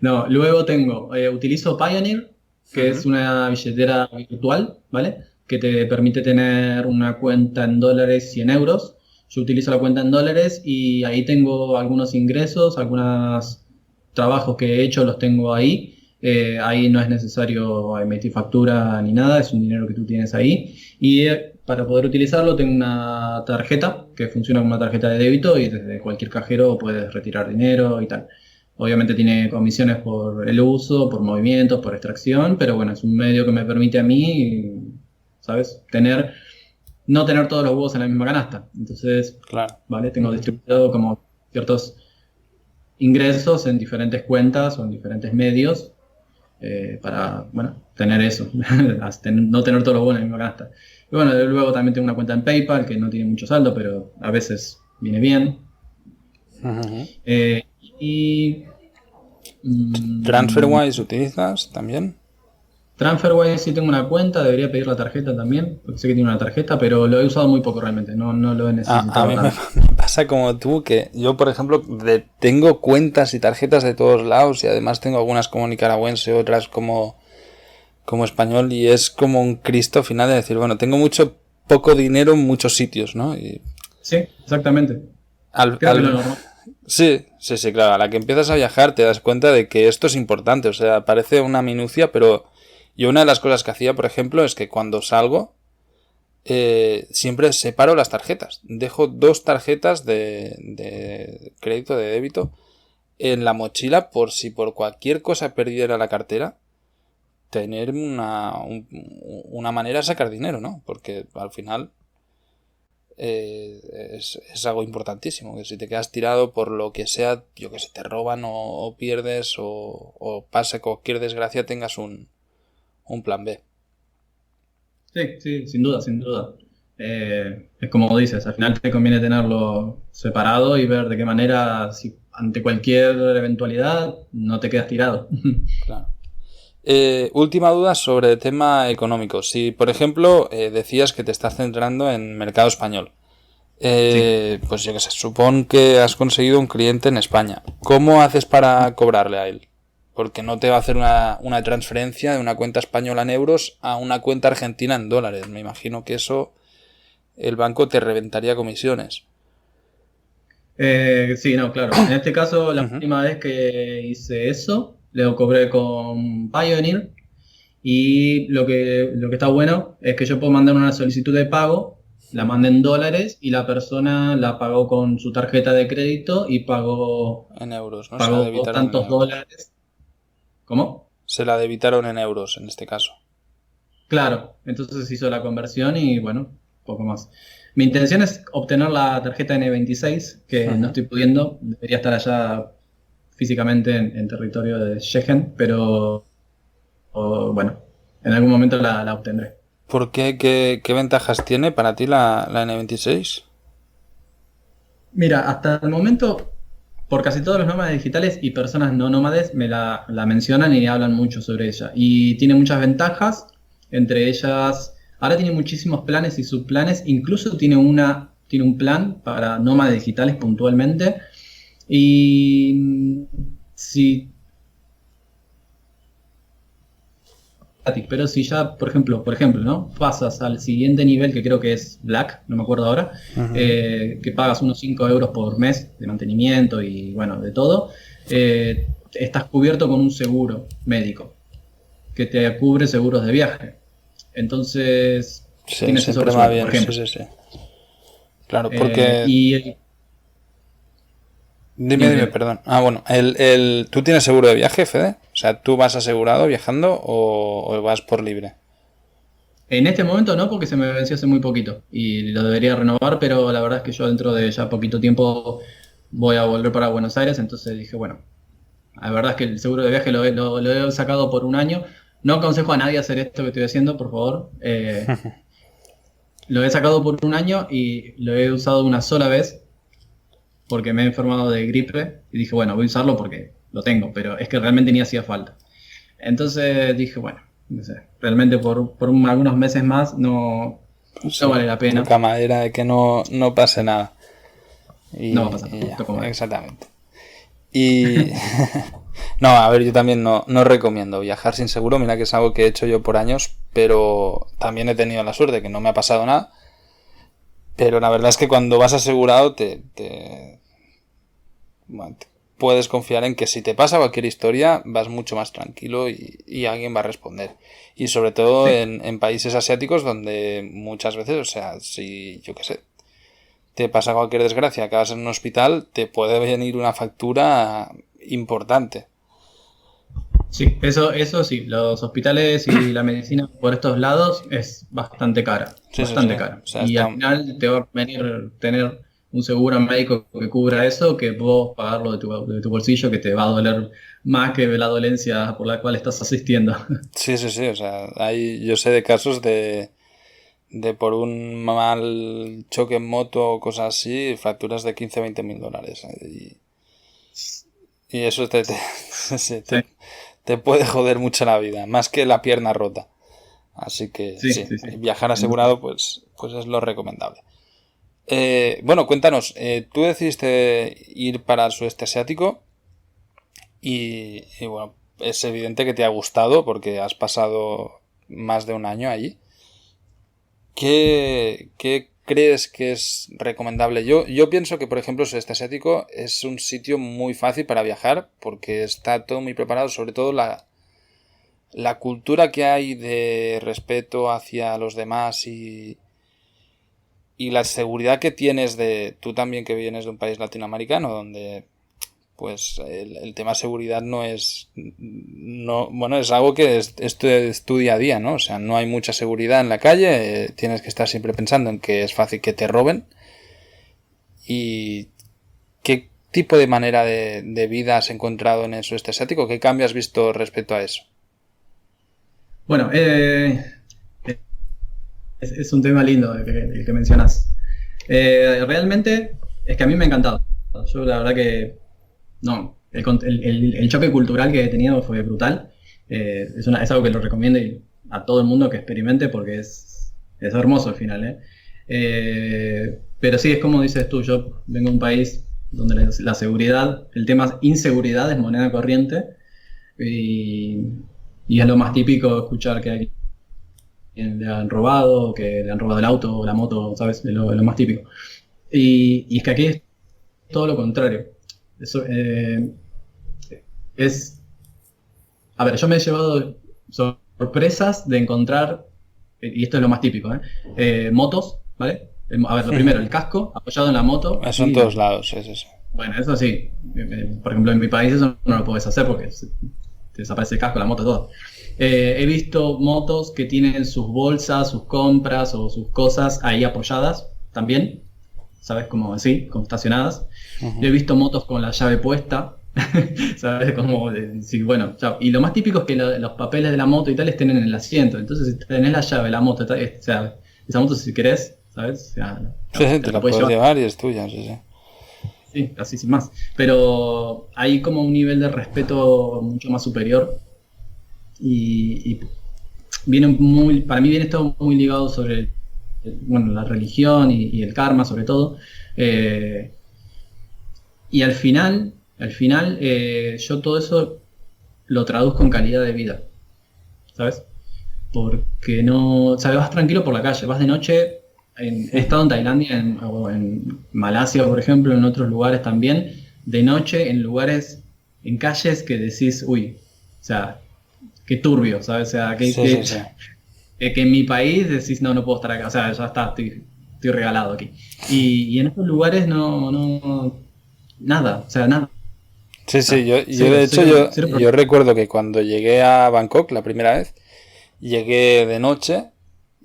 No, luego utilizo Pioneer, que es una billetera virtual, ¿vale? Que te permite tener una cuenta en dólares y en euros. Yo utilizo la cuenta en dólares y ahí tengo algunos ingresos, algunos trabajos que he hecho los tengo ahí. Ahí no es necesario emitir factura ni nada, es un dinero que tú tienes ahí. Y para poder utilizarlo tengo una tarjeta que funciona como una tarjeta de débito y desde cualquier cajero puedes retirar dinero y tal. Obviamente tiene comisiones por el uso, por movimientos, por extracción, pero bueno, es un medio que me permite a mí, ¿sabes? No tener todos los huevos en la misma canasta. Entonces, claro, ¿vale? Tengo distribuido como ciertos ingresos en diferentes cuentas o en diferentes medios para, bueno, tener eso, no tener todos los huevos en la misma canasta. Y bueno, luego también tengo una cuenta en PayPal que no tiene mucho saldo, pero a veces viene bien. Uh-huh. Y ¿TransferWise utilizas también? TransferWise sí tengo una cuenta, debería pedir la tarjeta también, porque sé que tiene una tarjeta, pero lo he usado muy poco realmente, no lo he necesitado. A mí me pasa como tú, que yo por ejemplo tengo cuentas y tarjetas de todos lados y además tengo algunas como nicaragüense, otras como español y es como un Cristo final de decir, bueno, tengo poco dinero en muchos sitios, ¿no? Sí, exactamente. Sí, claro, a la que empiezas a viajar te das cuenta de que esto es importante, o sea, parece una minucia, pero yo una de las cosas que hacía, por ejemplo, es que cuando salgo siempre separo las tarjetas, dejo 2 tarjetas de crédito, de débito en la mochila por si por cualquier cosa perdiera la cartera, tener una manera de sacar dinero, ¿no? Porque al final es algo importantísimo, que si te quedas tirado por lo que sea, yo que sé, te roban o pierdes o pase cualquier desgracia, tengas un plan B. Sí, sin duda. Es como dices, al final te conviene tenerlo separado y ver de qué manera, si ante cualquier eventualidad, no te quedas tirado. Claro. Última duda sobre el tema económico. Si, por ejemplo, decías que te estás centrando en mercado español, Sí. pues yo qué sé, supón que has conseguido un cliente en España. ¿Cómo haces para cobrarle a él? Porque no te va a hacer una transferencia de una cuenta española en euros a una cuenta argentina en dólares. Me imagino que eso el banco te reventaría comisiones. Sí, no, claro. En este caso, la Ujú. última vez que hice eso, lo cobré con Pioneer. Y lo que está bueno es que yo puedo mandar una solicitud de pago, la mandé en dólares y la persona la pagó con su tarjeta de crédito y En euros, ¿no? Se la pagó debitaron en tantos euros. dólares. ¿Cómo? Se la debitaron en euros en este caso. Claro, entonces hizo la conversión y bueno, poco más. Mi intención es obtener la tarjeta N26, que no Ujú. estoy pudiendo, debería estar allá físicamente en territorio de Schengen, pero bueno, en algún momento la obtendré. ¿Por qué? ¿Qué ventajas tiene para ti la N26? Mira, hasta el momento, por casi todos los nómadas digitales y personas no nómades me la mencionan y hablan mucho sobre ella. Y tiene muchas ventajas, entre ellas, ahora tiene muchísimos planes y subplanes, incluso tiene un plan para nómadas digitales puntualmente. Y si pero si ya, por ejemplo, ¿no? Pasas al siguiente nivel, que creo que es Black, no me acuerdo ahora, Ujú. que pagas unos 5 euros por mes de mantenimiento y bueno, de todo, estás cubierto con un seguro médico que te cubre seguros de viaje. Entonces, Sí, tienes eso siempre va resuelto, por bien, sí, ejemplo. sí, sí. Claro, porque... Y Dime, dime, dime, dime. perdón. Ah, bueno, ¿tú tienes seguro de viaje, Fede? O sea, ¿tú vas asegurado viajando o vas por libre? En este momento no, porque se me venció hace muy poquito y lo debería renovar, pero la verdad es que yo dentro de ya poquito tiempo voy a volver para Buenos Aires, entonces dije, bueno, la verdad es que el seguro de viaje lo he sacado por un año. No aconsejo a nadie hacer esto que estoy haciendo, por favor. Lo he sacado por un año y lo he usado una sola vez porque me he enfermado de gripe y dije, bueno, voy a usarlo porque lo tengo, pero es que realmente ni hacía falta. Entonces dije, bueno, no sé, realmente algunos meses más no Sí, vale la pena, toca madera de que no pase nada. no va a pasar, Y ya, toco madera. exactamente. Y... No, a ver, yo también no recomiendo viajar sin seguro. Mira que es algo que he hecho yo por años, pero también he tenido la suerte que no me ha pasado nada. Pero la verdad es que cuando vas asegurado bueno, puedes confiar en que si te pasa cualquier historia vas mucho más tranquilo y alguien va a responder. Y sobre todo Sí, en países asiáticos donde muchas veces, o sea, si yo qué sé, te pasa cualquier desgracia, acabas en un hospital, te puede venir una factura importante. sí, eso sí, los hospitales y la medicina por estos lados es bastante cara, Sí, sí, sí. bastante O cara. sea, Y al final te va a venir tener un seguro médico que cubra eso, que vos pagarlo de tu bolsillo, que te va a doler más que la dolencia por la cual estás asistiendo. sí, sí, sí. O sea, yo sé de casos de por un mal choque en moto o cosas así, facturas de 15 20 mil dólares. Y eso sí, Sí, te puede joder mucho la vida, más que la pierna rota. Así que sí, sí, sí, sí. viajar Entonces, asegurado pues es lo recomendable. Bueno, cuéntanos, tú decidiste ir para el sudeste asiático y bueno, es evidente que te ha gustado porque has pasado más de un año allí. ¿Qué crees que es recomendable? Yo pienso que, por ejemplo, el sudeste asiático es un sitio muy fácil para viajar porque está todo muy preparado, sobre todo la cultura que hay de respeto hacia los demás y la seguridad que tienes de tú también que vienes de un país latinoamericano donde pues el tema seguridad bueno, es algo que es tu día a día, ¿no? O sea, no hay mucha seguridad en la calle, tienes que estar siempre pensando en que es fácil que te roben y qué tipo de manera de vida has encontrado en el sudeste asiático, qué cambio has visto respecto a eso. bueno, es un tema lindo el que mencionas. Realmente es que a mí me ha encantado. Yo la verdad que no, el choque cultural que he tenido fue brutal. Es algo que lo recomiendo a todo el mundo que experimente porque es hermoso al final, ¿eh? Pero sí, es como dices tú, yo vengo de un país donde la seguridad, el tema inseguridad es moneda corriente y es lo más típico escuchar que hay quien le han robado, que le han robado el auto o la moto, ¿sabes? Es lo más típico. Y es que aquí es todo lo contrario. Eso, es... A ver, yo me he llevado sorpresas de encontrar, y esto es lo más típico, motos, ¿vale? A ver, lo primero, el casco apoyado en la moto. Eso en todos lados, es eso. Bueno, eso sí. Por ejemplo, en mi país eso no lo puedes hacer porque te desaparece el casco, la moto, todo. He visto motos que tienen sus bolsas, sus compras o sus cosas ahí apoyadas también, ¿sabes? Como así, como estacionadas. He visto motos con la llave puesta, ¿sabes? Como, sí, bueno, chao. Y lo más típico es que los papeles de la moto y tal estén en el asiento. Entonces, si tenés la llave, la moto, o sea, esa moto si querés, ¿sabes? O sea, sí, te la puedes llevar y es tuya, sí. Sí, casi sin más. Pero hay como un nivel de respeto mucho más superior y para mí viene esto muy ligado sobre, bueno, la religión y el karma sobre todo. Y al final, yo todo eso lo traduzco en calidad de vida, ¿sabes? Porque no, ¿sabes? Vas tranquilo por la calle, vas de noche. He estado en Tailandia, o en Malasia, por ejemplo, en otros lugares también, de noche, en lugares, en calles que decís, uy, o sea, qué turbio, ¿sabes? O sea, que en mi país decís, no puedo estar acá, o sea, ya está, estoy regalado aquí. Y en estos lugares no, nada, o sea, nada. Sí, yo recuerdo que cuando llegué a Bangkok la primera vez, llegué de noche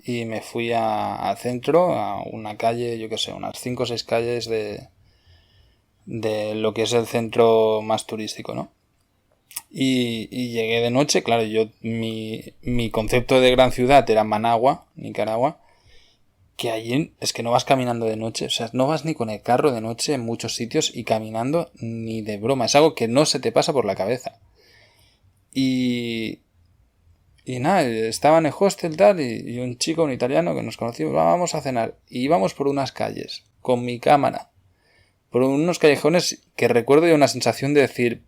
y me fui al centro, a una calle, yo qué sé, unas 5 o 6 calles de lo que es el centro más turístico, ¿no? Y llegué de noche, claro, mi concepto de gran ciudad era Managua, Nicaragua, que allí es que no vas caminando de noche, o sea, no vas ni con el carro de noche en muchos sitios y caminando ni de broma, es algo que no se te pasa por la cabeza. Y nada, estaba en el hostel tal, y un chico, un italiano que nos conocimos, vamos a cenar. Y íbamos por unas calles, con mi cámara, por unos callejones que recuerdo yo una sensación de decir,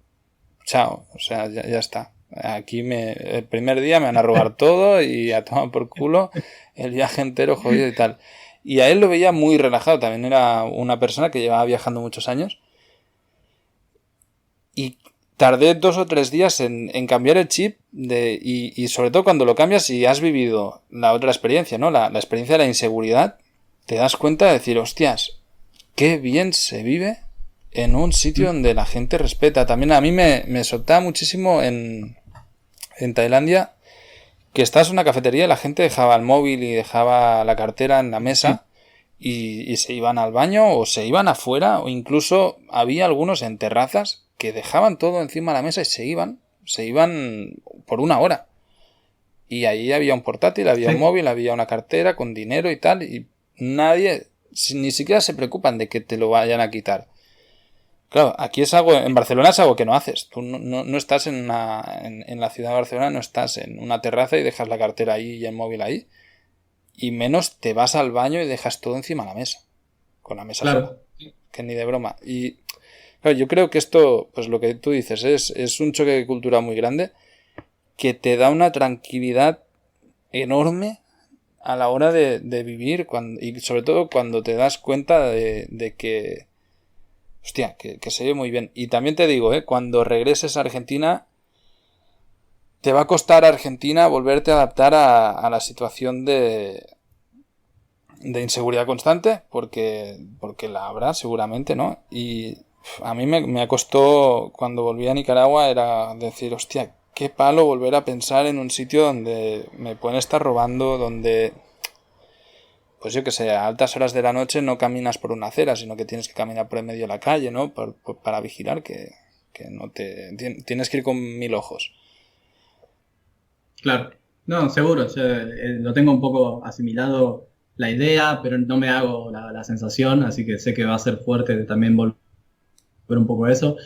chao, o sea, ya está. Aquí el primer día me van a robar todo y a tomar por culo el viaje entero jodido y tal. Y a él lo veía muy relajado, también era una persona que llevaba viajando muchos años. Y tardé 2 o 3 días en cambiar el chip y sobre todo cuando lo cambias y has vivido la otra experiencia, ¿no? La experiencia de la inseguridad, te das cuenta de decir, hostias, qué bien se vive en un sitio donde la gente respeta. También a mí me soltaba muchísimo en Tailandia que estás en una cafetería y la gente dejaba el móvil y dejaba la cartera en la mesa y se iban al baño o se iban afuera o incluso había algunos en terrazas que dejaban todo encima de la mesa y se iban por 1 hora. Y ahí había un portátil, había un móvil, había una cartera con dinero y tal, y nadie, ni siquiera se preocupan de que te lo vayan a quitar. Claro, aquí es algo, en Barcelona es algo que no haces. Tú no estás en la ciudad de Barcelona, no estás en una terraza y dejas la cartera ahí y el móvil ahí. Y menos te vas al baño y dejas todo encima de la mesa. Con la mesa sola. Que ni de broma. Y claro, yo creo que esto, pues lo que tú dices, es un choque de cultura muy grande que te da una tranquilidad enorme a la hora de vivir y sobre todo cuando te das cuenta de que, hostia, que se ve muy bien. Y también te digo, cuando regreses a Argentina, te va a costar a Argentina volverte a adaptar a la situación de inseguridad constante, porque la habrá seguramente, ¿no? Y a mí me costó, cuando volví a Nicaragua, era decir, hostia, qué palo volver a pensar en un sitio donde me pueden estar robando, donde, pues yo que sé, a altas horas de la noche no caminas por una acera, sino que tienes que caminar por el medio de la calle, ¿no? Para vigilar que no tienes que ir con 1000 ojos. Claro, no, seguro, yo, lo tengo un poco asimilado la idea, pero no me hago la sensación, así que sé que va a ser fuerte también volver un poco a eso.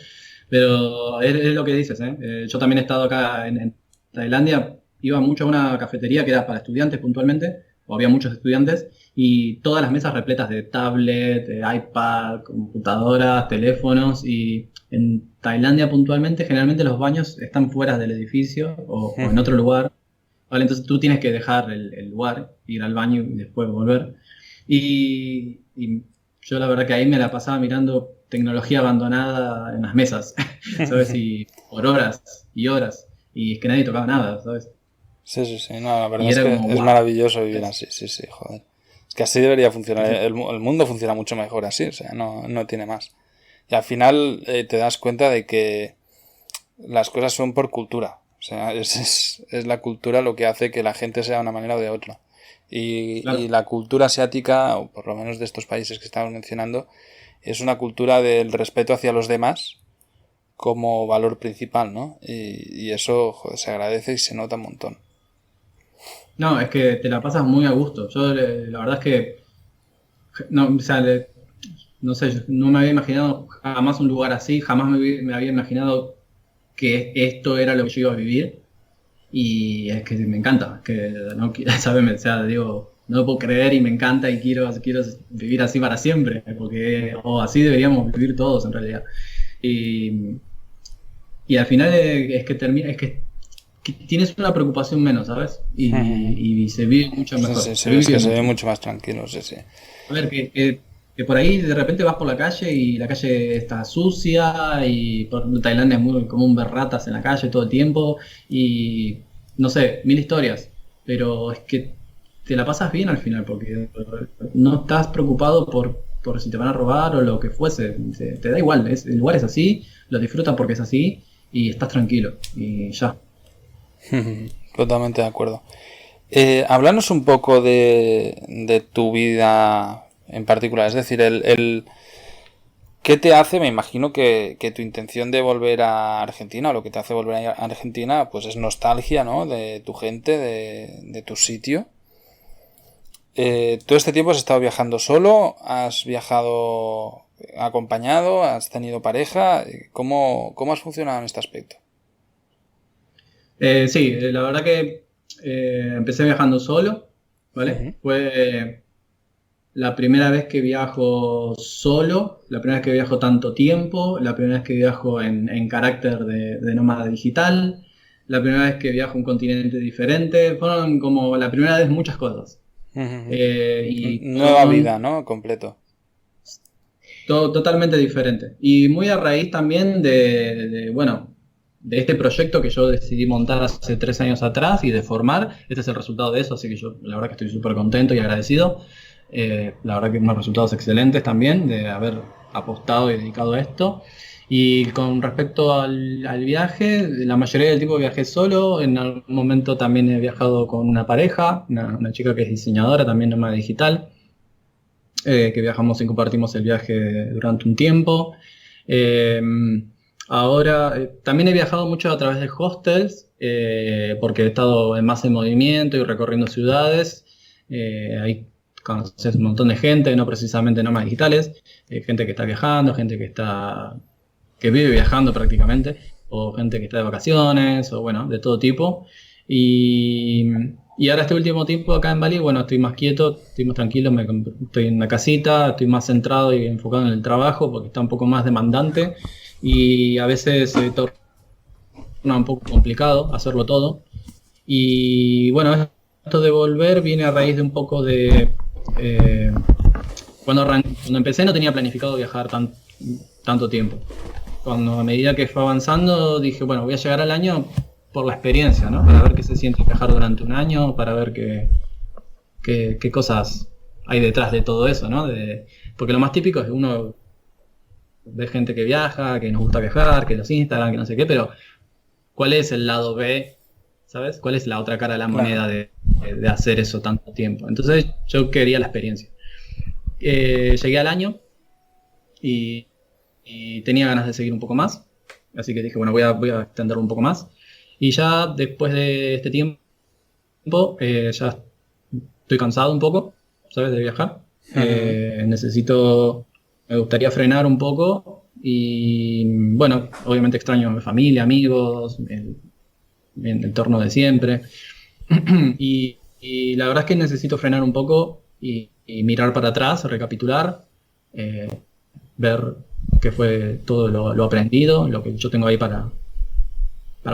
Pero es lo que dices, ¿eh? Yo también he estado acá en Tailandia iba mucho a una cafetería que era para estudiantes puntualmente, o había muchos estudiantes, y todas las mesas repletas de tablet, de iPad, computadoras, teléfonos, y en Tailandia puntualmente generalmente los baños están fuera del edificio o en otro lugar, ¿vale? Entonces tú tienes que dejar el lugar, ir al baño y después volver. Y yo la verdad que ahí me la pasaba mirando tecnología abandonada en las mesas, ¿sabes? Y por horas y horas, y es que nadie tocaba nada, ¿sabes? Sí. No, la verdad Y es era que como, es wow. maravilloso vivir así, sí, joder. Es que así debería funcionar. El mundo funciona mucho mejor así, o sea, no tiene más. Y al final te das cuenta de que las cosas son por cultura. O sea, es la cultura lo que hace que la gente sea de una manera o de otra. Y Claro. la cultura asiática, o por lo menos de estos países que estamos mencionando, es una cultura del respeto hacia los demás como valor principal, ¿no? Y eso, joder, se agradece y se nota un montón. No, es que te la pasas muy a gusto. Yo la verdad es que no, o sea, no sé, yo no me había imaginado jamás un lugar así, jamás me había imaginado que esto era lo que yo iba a vivir. Y es que me encanta, que no ¿sabes? O sea, digo, no lo puedo creer y me encanta y quiero vivir así para siempre, porque o así deberíamos vivir todos en realidad. Y, y al final es que termina, que tienes una preocupación menos, ¿sabes? Y se vive mucho mejor, Sí, se es que vive se ve mucho mejor. mucho más tranquilo, sí. A ver, que por ahí de repente vas por la calle y la calle está sucia y por Tailandia es muy común ver ratas en la calle todo el tiempo y no sé, mil historias, pero es que te la pasas bien al final porque no estás preocupado por si te van a robar o lo que fuese, te da igual, el lugar es así, lo disfrutas porque es así y estás tranquilo y ya. Totalmente de acuerdo. Háblanos un poco de tu vida en particular, es decir, ¿qué te hace? Me imagino que tu intención de volver a Argentina, o lo que te hace volver a Argentina, pues es nostalgia, ¿no? De tu gente, de tu sitio. ¿Todo este tiempo has estado viajando solo? ¿Has viajado acompañado? ¿Has tenido pareja? ¿Cómo has funcionado en este aspecto? Sí, la verdad que empecé viajando solo, ¿vale? Ujú. Fue la primera vez que viajo solo, la primera vez que viajo tanto tiempo, la primera vez que viajo en carácter de nómada digital, la primera vez que viajo a un continente diferente, fueron como la primera vez muchas cosas. Ujú. Y Nueva vida, ¿no? Completo. todo totalmente diferente. Y muy a raíz también bueno, de este proyecto que yo decidí montar hace 3 años atrás y de formar. Este es el resultado de eso, así que yo la verdad que estoy súper contento y agradecido. La verdad que unos resultados excelentes también de haber apostado y dedicado a esto. Y con respecto al viaje, la mayoría del tiempo viajé solo. En algún momento también he viajado con una pareja, una chica que es diseñadora, también nómada digital, que viajamos y compartimos el viaje durante un tiempo. Eh, Ahora, también he viajado mucho a través de hostels, porque he estado más en movimiento y recorriendo ciudades. Ahí conoces un montón de gente, no precisamente nómadas digitales, gente que está viajando, gente que vive viajando prácticamente, o gente que está de vacaciones, o bueno, de todo tipo. Y, y ahora este último tiempo acá en Bali, bueno, estoy más quieto, estoy más tranquilo, estoy en la casita, estoy más centrado y enfocado en el trabajo porque está un poco más demandante y a veces se torna un poco complicado hacerlo todo. Y bueno, esto de volver viene a raíz de un poco de... cuando empecé no tenía planificado viajar tanto tiempo. Cuando a medida que fue avanzando dije, bueno, voy a llegar al año por la experiencia, ¿no? Para ver qué se siente viajar durante un año, para ver qué cosas hay detrás de todo eso, ¿no? Porque lo más típico es uno ve gente que viaja, que nos gusta viajar, que los Instagram, que no sé qué, pero ¿cuál es el lado B? ¿Sabes? ¿Cuál es la otra cara de la Claro. moneda de hacer eso tanto tiempo? Entonces yo quería la experiencia. Llegué al año y, y tenía ganas de seguir un poco más, así que dije, bueno, voy a extenderlo un poco más. Y ya después de este tiempo, ya estoy cansado un poco, ¿sabes? De viajar. Ujú. Me gustaría frenar un poco y bueno, obviamente extraño a mi familia, amigos, en el entorno de siempre. Y la verdad es que necesito frenar un poco y mirar para atrás, recapitular, ver qué fue todo lo aprendido, lo que yo tengo ahí para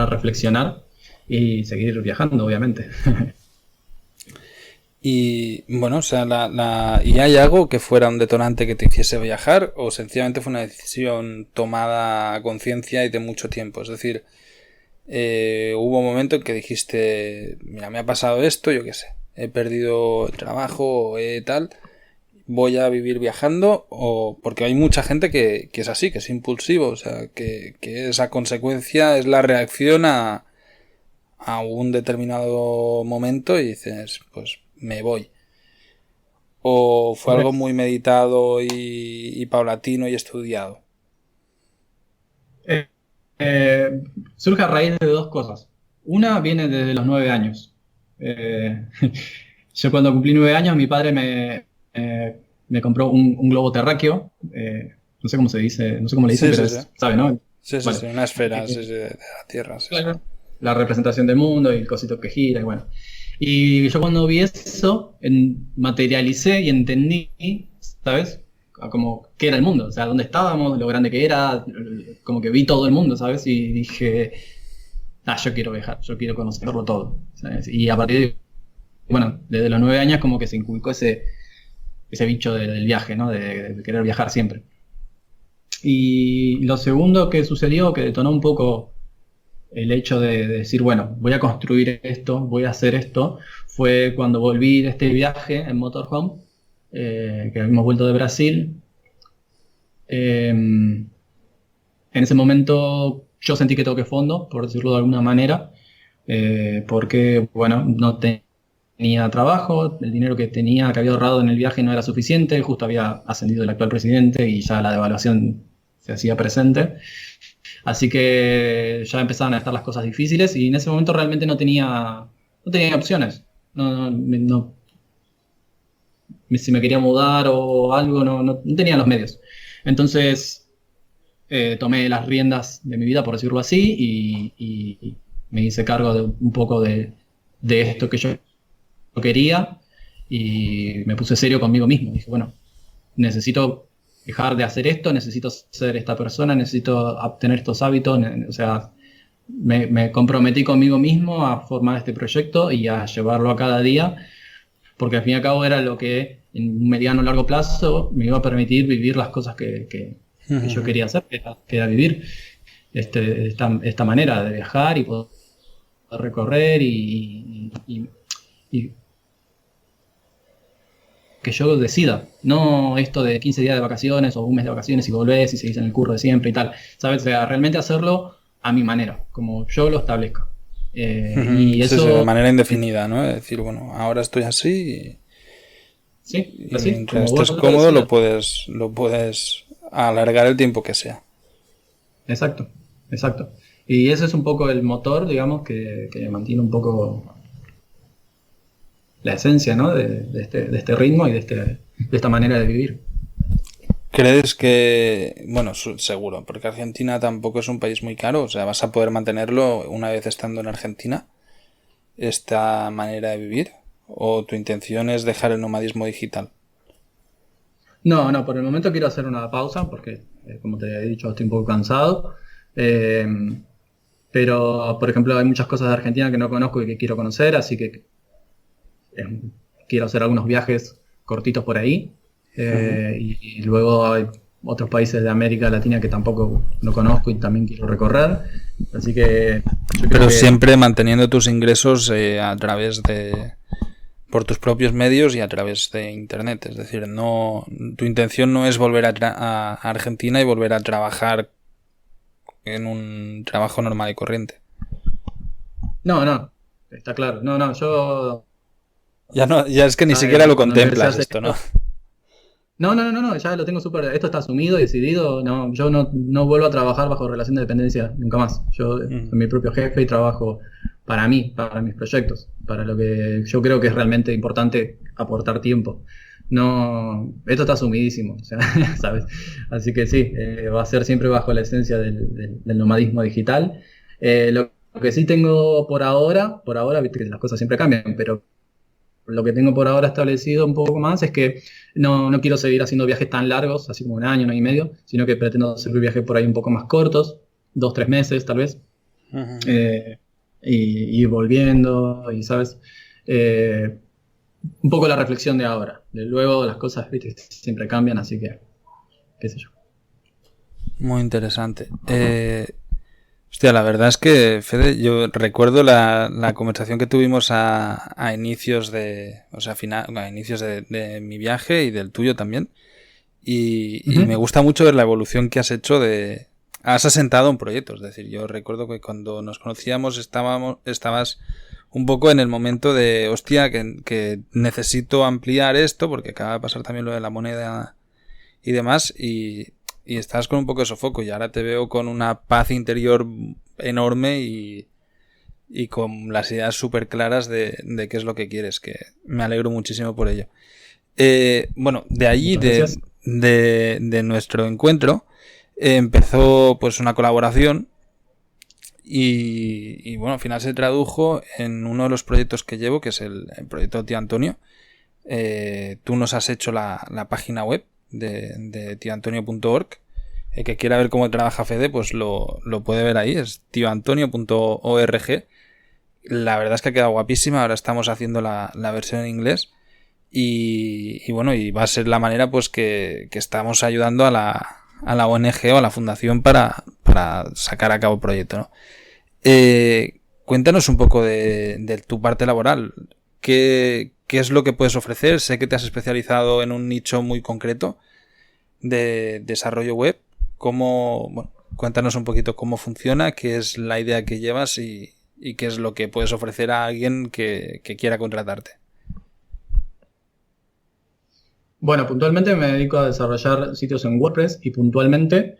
reflexionar y seguir viajando, obviamente. Y bueno, o sea, ¿y hay algo que fuera un detonante que te hiciese viajar o sencillamente fue una decisión tomada a conciencia y de mucho tiempo? Es decir, hubo un momento en que dijiste, mira, me ha pasado esto, yo qué sé, he perdido el trabajo o tal, voy a vivir viajando, o porque hay mucha gente que es así, que es impulsivo, o sea, que esa consecuencia es la reacción a un determinado momento y dices, pues me voy. ¿O fue algo muy meditado y paulatino y estudiado? Surge a raíz de dos cosas. Una viene desde los 9 años. Yo cuando cumplí 9 años, mi padre me compró un globo terráqueo. No sé cómo se dice, no sé cómo le dicen, Sí, pero sí, sí. sabe, ¿no? Sí, Vale. sí, una esfera de la Tierra. Sí, Claro. La representación del mundo y el cosito que gira y bueno. Y yo cuando vi eso, materialicé y entendí, ¿sabes? Como qué era el mundo, o sea, dónde estábamos, lo grande que era, como que vi todo el mundo, ¿sabes? Y dije, yo quiero viajar, yo quiero conocerlo todo, ¿sabes? Y a partir de, bueno, desde los 9 años como que se inculcó ese bicho del viaje, ¿no? De querer viajar siempre. Y lo segundo que sucedió, que detonó un poco el hecho de decir, bueno, voy a construir esto, voy a hacer esto, fue cuando volví de este viaje en motorhome, que habíamos vuelto de Brasil. En ese momento yo sentí que toqué fondo, por decirlo de alguna manera, porque, bueno, no tenía trabajo, el dinero que tenía, que había ahorrado en el viaje no era suficiente, justo había ascendido el actual presidente y ya la devaluación se hacía presente. Así que ya empezaban a estar las cosas difíciles y en ese momento realmente no tenía opciones. Si me quería mudar o algo, no tenía los medios. Entonces tomé las riendas de mi vida, por decirlo así, y me hice cargo de un poco de esto que yo quería y me puse serio conmigo mismo. Dije, bueno, necesito dejar de hacer esto, necesito ser esta persona, necesito obtener estos hábitos, o sea, me comprometí conmigo mismo a formar este proyecto y a llevarlo a cada día, porque al fin y al cabo era lo que en un mediano o largo plazo me iba a permitir vivir las cosas que yo quería hacer, que era vivir esta manera de viajar y poder recorrer y que yo decida, no esto de 15 días de vacaciones o un mes de vacaciones y volvés y seguís en el curro de siempre y tal, ¿sabes? O sea, realmente hacerlo a mi manera, como yo lo establezco. Y eso... Sí, de manera indefinida, ¿no? Es decir, bueno, ahora estoy así Sí, y así, mientras como vos estés lo cómodo decidas. lo puedes alargar el tiempo que sea. Exacto, exacto. Y ese es un poco el motor, digamos, que mantiene un poco la esencia, ¿no? de este ritmo y de esta manera de vivir. ¿Crees que, bueno, seguro, porque Argentina tampoco es un país muy caro, o sea, vas a poder mantenerlo una vez estando en Argentina, esta manera de vivir? ¿O tu intención es dejar el nomadismo digital? No, por el momento quiero hacer una pausa porque, como te he dicho, estoy un poco cansado. Eh, pero, por ejemplo, hay muchas cosas de Argentina que no conozco y que quiero conocer, así que quiero hacer algunos viajes cortitos por ahí. Y luego hay otros países de América Latina que tampoco no conozco y también quiero recorrer. Así que yo creo Pero que... siempre manteniendo tus ingresos a través de... por tus propios medios y a través de internet. Es decir, no, tu intención no es volver a Argentina y volver a trabajar en un trabajo normal y corriente. No, está claro. Yo... Ya es que ni siquiera lo cuando empecé a contemplas hacer esto, ¿no? No, ya lo tengo súper, esto está asumido y decidido, no, yo no vuelvo a trabajar bajo relación de dependencia, nunca más. Yo soy mi propio jefe y trabajo para mí, para mis proyectos, para lo que yo creo que es realmente importante aportar tiempo. No, esto está asumidísimo, o sea, ¿sabes? Así que sí, va a ser siempre bajo la esencia del nomadismo digital. Lo que sí tengo por ahora, viste que las cosas siempre cambian, pero lo que tengo por ahora establecido un poco más es que no quiero seguir haciendo viajes tan largos, así como un año y medio, sino que pretendo hacer viajes por ahí un poco más cortos, 2, 3 meses tal vez, eh, y volviendo, y sabes, Eh, un poco la reflexión de ahora. De luego las cosas, viste, siempre cambian, así que, qué sé yo. Muy interesante. Hostia, la verdad es que, Fede, yo recuerdo la conversación que tuvimos a inicios de, o sea, a inicios de mi viaje y del tuyo también. Y me gusta mucho ver la evolución que has hecho has asentado un proyecto. Es decir, yo recuerdo que cuando nos conocíamos estabas un poco en el momento de, hostia, que necesito ampliar esto porque acaba de pasar también lo de la moneda y demás y estás con un poco de sofoco y ahora te veo con una paz interior enorme y con las ideas súper claras de qué es lo que quieres, que me alegro muchísimo por ello. Bueno, de allí, de nuestro encuentro, empezó pues una colaboración y bueno, al final se tradujo en uno de los proyectos que llevo, que es el proyecto Tío Antonio. Tú nos has hecho la página web de tioantonio.org. El que quiera ver cómo trabaja Fede, pues lo puede ver ahí, es tioantonio.org. La verdad es que ha quedado guapísima, ahora estamos haciendo la versión en inglés. Y bueno, y va a ser la manera pues que estamos ayudando a la ONG o a la fundación para sacar a cabo el proyecto, ¿no? Cuéntanos un poco de tu parte laboral. ¿Qué es lo que puedes ofrecer? Sé que te has especializado en un nicho muy concreto de desarrollo web. Bueno, cuéntanos un poquito cómo funciona, qué es la idea que llevas y qué es lo que puedes ofrecer a alguien que quiera contratarte. Bueno, puntualmente me dedico a desarrollar sitios en WordPress y puntualmente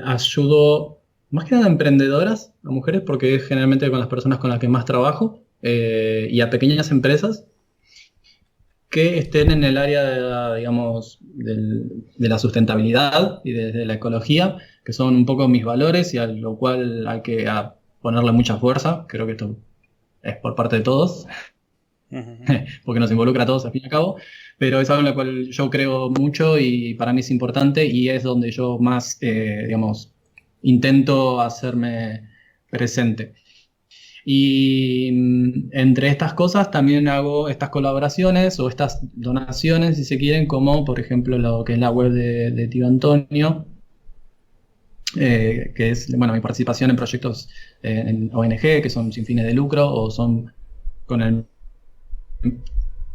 ayudo más que nada a emprendedoras, a mujeres, porque es generalmente con las personas con las que más trabajo, y a pequeñas empresas que estén en el área de, digamos, de la sustentabilidad y de la ecología, que son un poco mis valores y a lo cual hay que ponerle mucha fuerza. Creo que esto es por parte de todos, porque nos involucra a todos al fin y al cabo, pero es algo en lo cual yo creo mucho y para mí es importante y es donde yo más, digamos, intento hacerme presente. Y entre estas cosas también hago estas colaboraciones o estas donaciones, si se quieren, como por ejemplo lo que es la web de Tío Antonio, que es, bueno, mi participación en proyectos en ONG, que son sin fines de lucro o son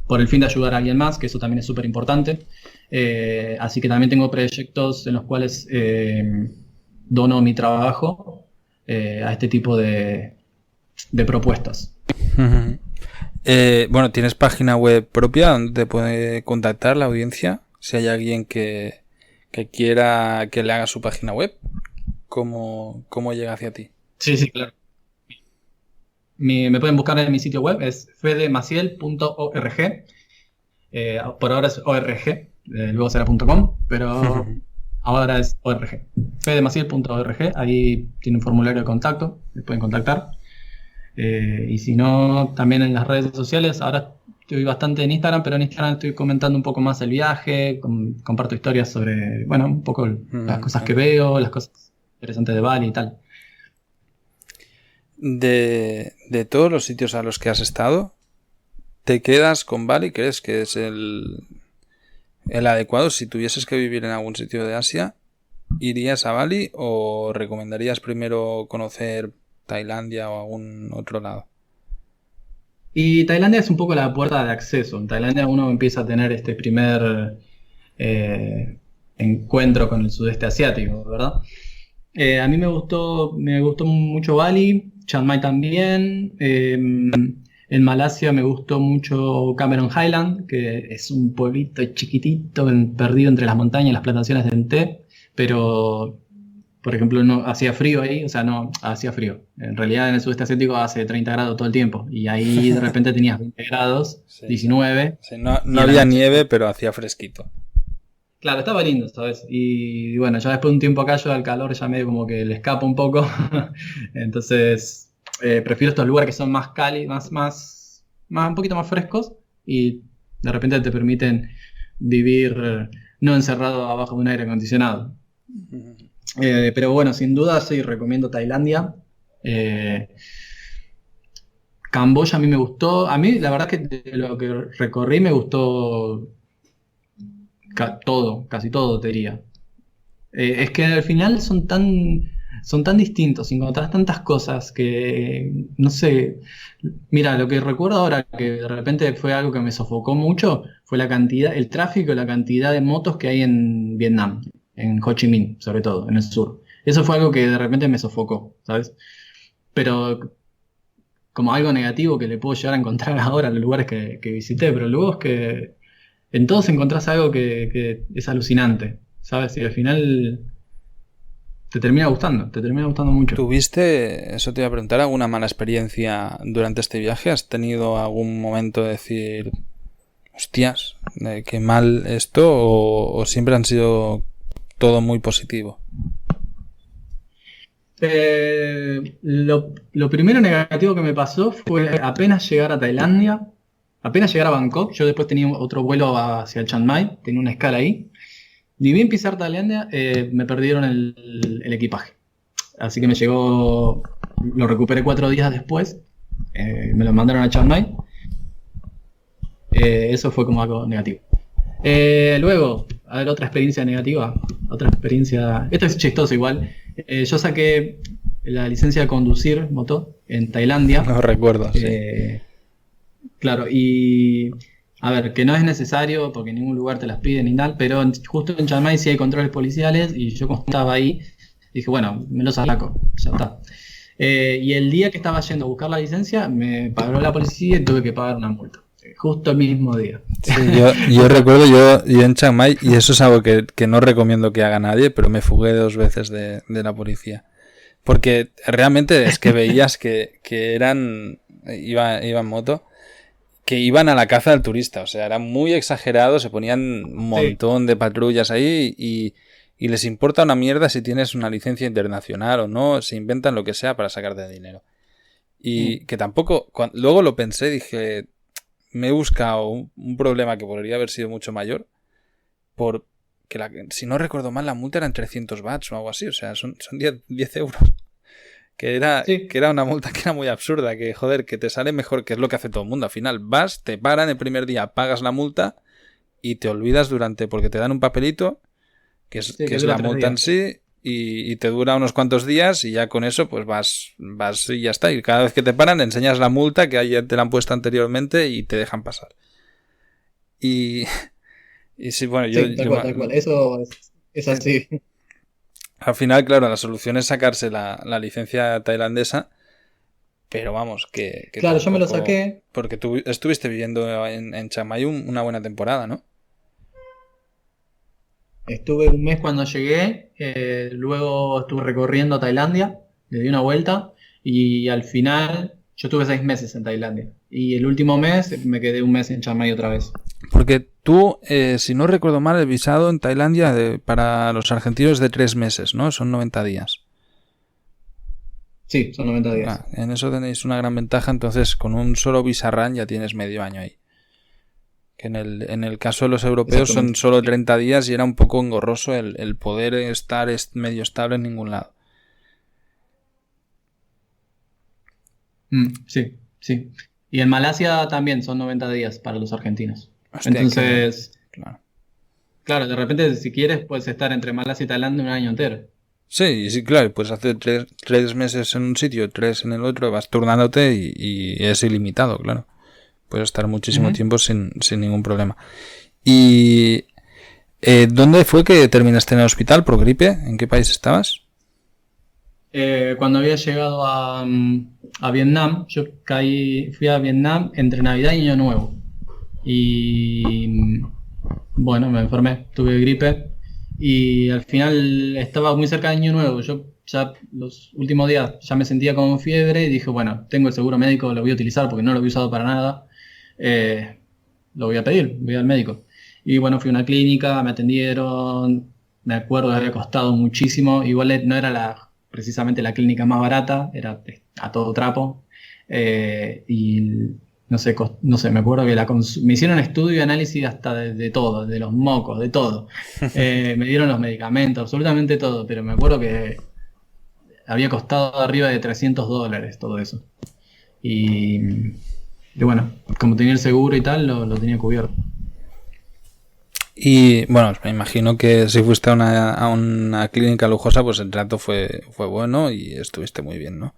por el fin de ayudar a alguien más, que eso también es súper importante. Así que también tengo proyectos en los cuales dono mi trabajo a este tipo de propuestas. Bueno, ¿tienes página web propia donde te puede contactar la audiencia? Si hay alguien que quiera que le haga su página web, ¿cómo llega hacia ti? Sí, claro. Me pueden buscar en mi sitio web, es fedemaciel.org. Por ahora es org, luego será .com, pero ahora es org. fedemaciel.org, ahí tiene un formulario de contacto, me pueden contactar. Y si no, también en las redes sociales, ahora estoy bastante en Instagram, pero en Instagram estoy comentando un poco más el viaje, comparto historias sobre, bueno, un poco las cosas que veo, las cosas interesantes de Bali y tal. De todos los sitios a los que has estado, ¿te quedas con Bali? ¿Crees que es el adecuado? Si tuvieses que vivir en algún sitio de Asia, ¿irías a Bali o recomendarías primero conocer Tailandia o algún otro lado? Y Tailandia es un poco la puerta de acceso. En Tailandia uno empieza a tener este primer encuentro con el sudeste asiático, ¿verdad? A mí me gustó mucho Bali, Chiang Mai también. En Malasia me gustó mucho Cameron Highland, que es un pueblito chiquitito perdido entre las montañas y las plantaciones de té, pero por ejemplo no hacía frío ahí, o sea, no hacía frío. En realidad en el sudeste asiático hace 30 grados todo el tiempo y ahí de repente tenías 20 grados, sí, 19. Sí, no había nieve, pero hacía fresquito. Claro, estaba lindo, ¿sabes? Y bueno, ya después de un tiempo acá yo al calor ya medio como que le escapo un poco. Entonces, prefiero estos lugares que son más cálidos, un poquito más frescos y de repente te permiten vivir no encerrado abajo de un aire acondicionado. Pero bueno, sin duda sí, recomiendo Tailandia. Eh, Camboya a mí me gustó. A mí la verdad que de lo que recorrí me gustó todo, casi todo, te diría. Es que al final son tan distintos, encontrás tantas cosas que, no sé, mira, lo que recuerdo ahora que de repente fue algo que me sofocó mucho, fue la cantidad, el tráfico y la cantidad de motos que hay en Vietnam, en Ho Chi Minh, sobre todo, en el sur. Eso fue algo que de repente me sofocó, ¿sabes? Pero como algo negativo que le puedo llegar a encontrar ahora en los lugares que visité, pero luego es que en todos encontrás algo que es alucinante, ¿sabes? Y al final te termina gustando mucho. ¿Tuviste, eso te iba a preguntar, alguna mala experiencia durante este viaje? ¿Has tenido algún momento de decir, hostias, qué mal esto? ¿O siempre han sido todo muy positivo? Lo primero negativo que me pasó fue apenas llegar a Tailandia, apenas llegar a Bangkok, yo después tenía otro vuelo hacia Chiang Mai, tenía una escala ahí. Ni bien pisar Tailandia, me perdieron el equipaje. Así que me llegó, lo recuperé 4 días después, me lo mandaron a Chiang Mai. Eso fue como algo negativo. Luego, a ver, otra experiencia negativa, esto es chistoso igual. Yo saqué la licencia de conducir moto en Tailandia. No recuerdo, sí. Claro, y a ver, que no es necesario porque en ningún lugar te las piden ni tal, pero justo en Chiang Mai sí hay controles policiales y yo como estaba ahí, dije, bueno, me lo saco, ya está. Y el día que estaba yendo a buscar la licencia, me paró la policía y tuve que pagar una multa. Justo el mismo día. Sí, yo recuerdo, yo en Chiang Mai, y eso es algo que no recomiendo que haga nadie, pero me fugué 2 veces de la policía. Porque realmente es que veías que iba en moto, que iban a la caza del turista, o sea, era muy exagerado, se ponían un montón de patrullas ahí y les importa una mierda si tienes una licencia internacional o no, se inventan lo que sea para sacarte dinero. Y que tampoco, luego lo pensé, dije, me he buscado un problema que podría haber sido mucho mayor, porque si no recuerdo mal la multa eran 300 bahts o algo así, o sea, son 10 euros. Que era una multa que era muy absurda, que joder, que te sale mejor, que es lo que hace todo el mundo. Al final vas, te paran el primer día, pagas la multa y te olvidas porque te dan un papelito, que es la multa en sí, y te dura unos cuantos días y ya con eso pues vas y ya está. Y cada vez que te paran enseñas la multa que ya te la han puesto anteriormente y te dejan pasar. Y sí, bueno, tal cual. Eso es así. Al final, claro, la solución es sacarse la licencia tailandesa, pero vamos, que claro, yo me lo saqué. Porque tú estuviste viviendo en Chiang Mai una buena temporada, ¿no? Estuve un mes cuando llegué, luego estuve recorriendo Tailandia, le di una vuelta y al final yo estuve 6 meses en Tailandia. Y el último mes me quedé un mes en Chiang Mai otra vez. Porque tú, si no recuerdo mal, el visado en Tailandia para los argentinos es de 3 meses, ¿no? Son 90 días. Sí, son 90 días. En eso tenéis una gran ventaja, entonces con un solo visarran ya tienes medio año ahí. Que en el caso de los europeos son solo 30 días y era un poco engorroso el poder estar medio estable en ningún lado. Sí. Y en Malasia también son 90 días para los argentinos. Hostia, entonces, claro, de repente si quieres puedes estar entre Malasia y Tailandia un año entero. Sí, claro, puedes hacer 3 meses en un sitio, 3 en el otro, vas turnándote y es ilimitado, claro. Puedes estar muchísimo tiempo sin ningún problema. ¿Y dónde fue que terminaste en el hospital por gripe? ¿En qué país estabas? Cuando había llegado a Vietnam, yo fui a Vietnam entre Navidad y Año Nuevo. Y bueno, me enfermé, tuve gripe y al final estaba muy cerca de Año Nuevo. Yo ya los últimos días ya me sentía con fiebre y dije, bueno, tengo el seguro médico, lo voy a utilizar porque no lo había usado para nada. Lo voy a pedir, voy al médico. Y bueno, fui a una clínica, me atendieron, me acuerdo que había costado muchísimo, igual no era precisamente la clínica más barata, era a todo trapo. Y no sé, me acuerdo que me hicieron estudio y análisis hasta de todo, de los mocos, de todo. Me dieron los medicamentos, absolutamente todo, pero me acuerdo que había costado arriba de $300 todo eso. Y bueno, como tenía el seguro y tal, lo tenía cubierto. Y bueno, me imagino que si fuiste a una clínica lujosa, pues el trato fue bueno y estuviste muy bien, ¿no?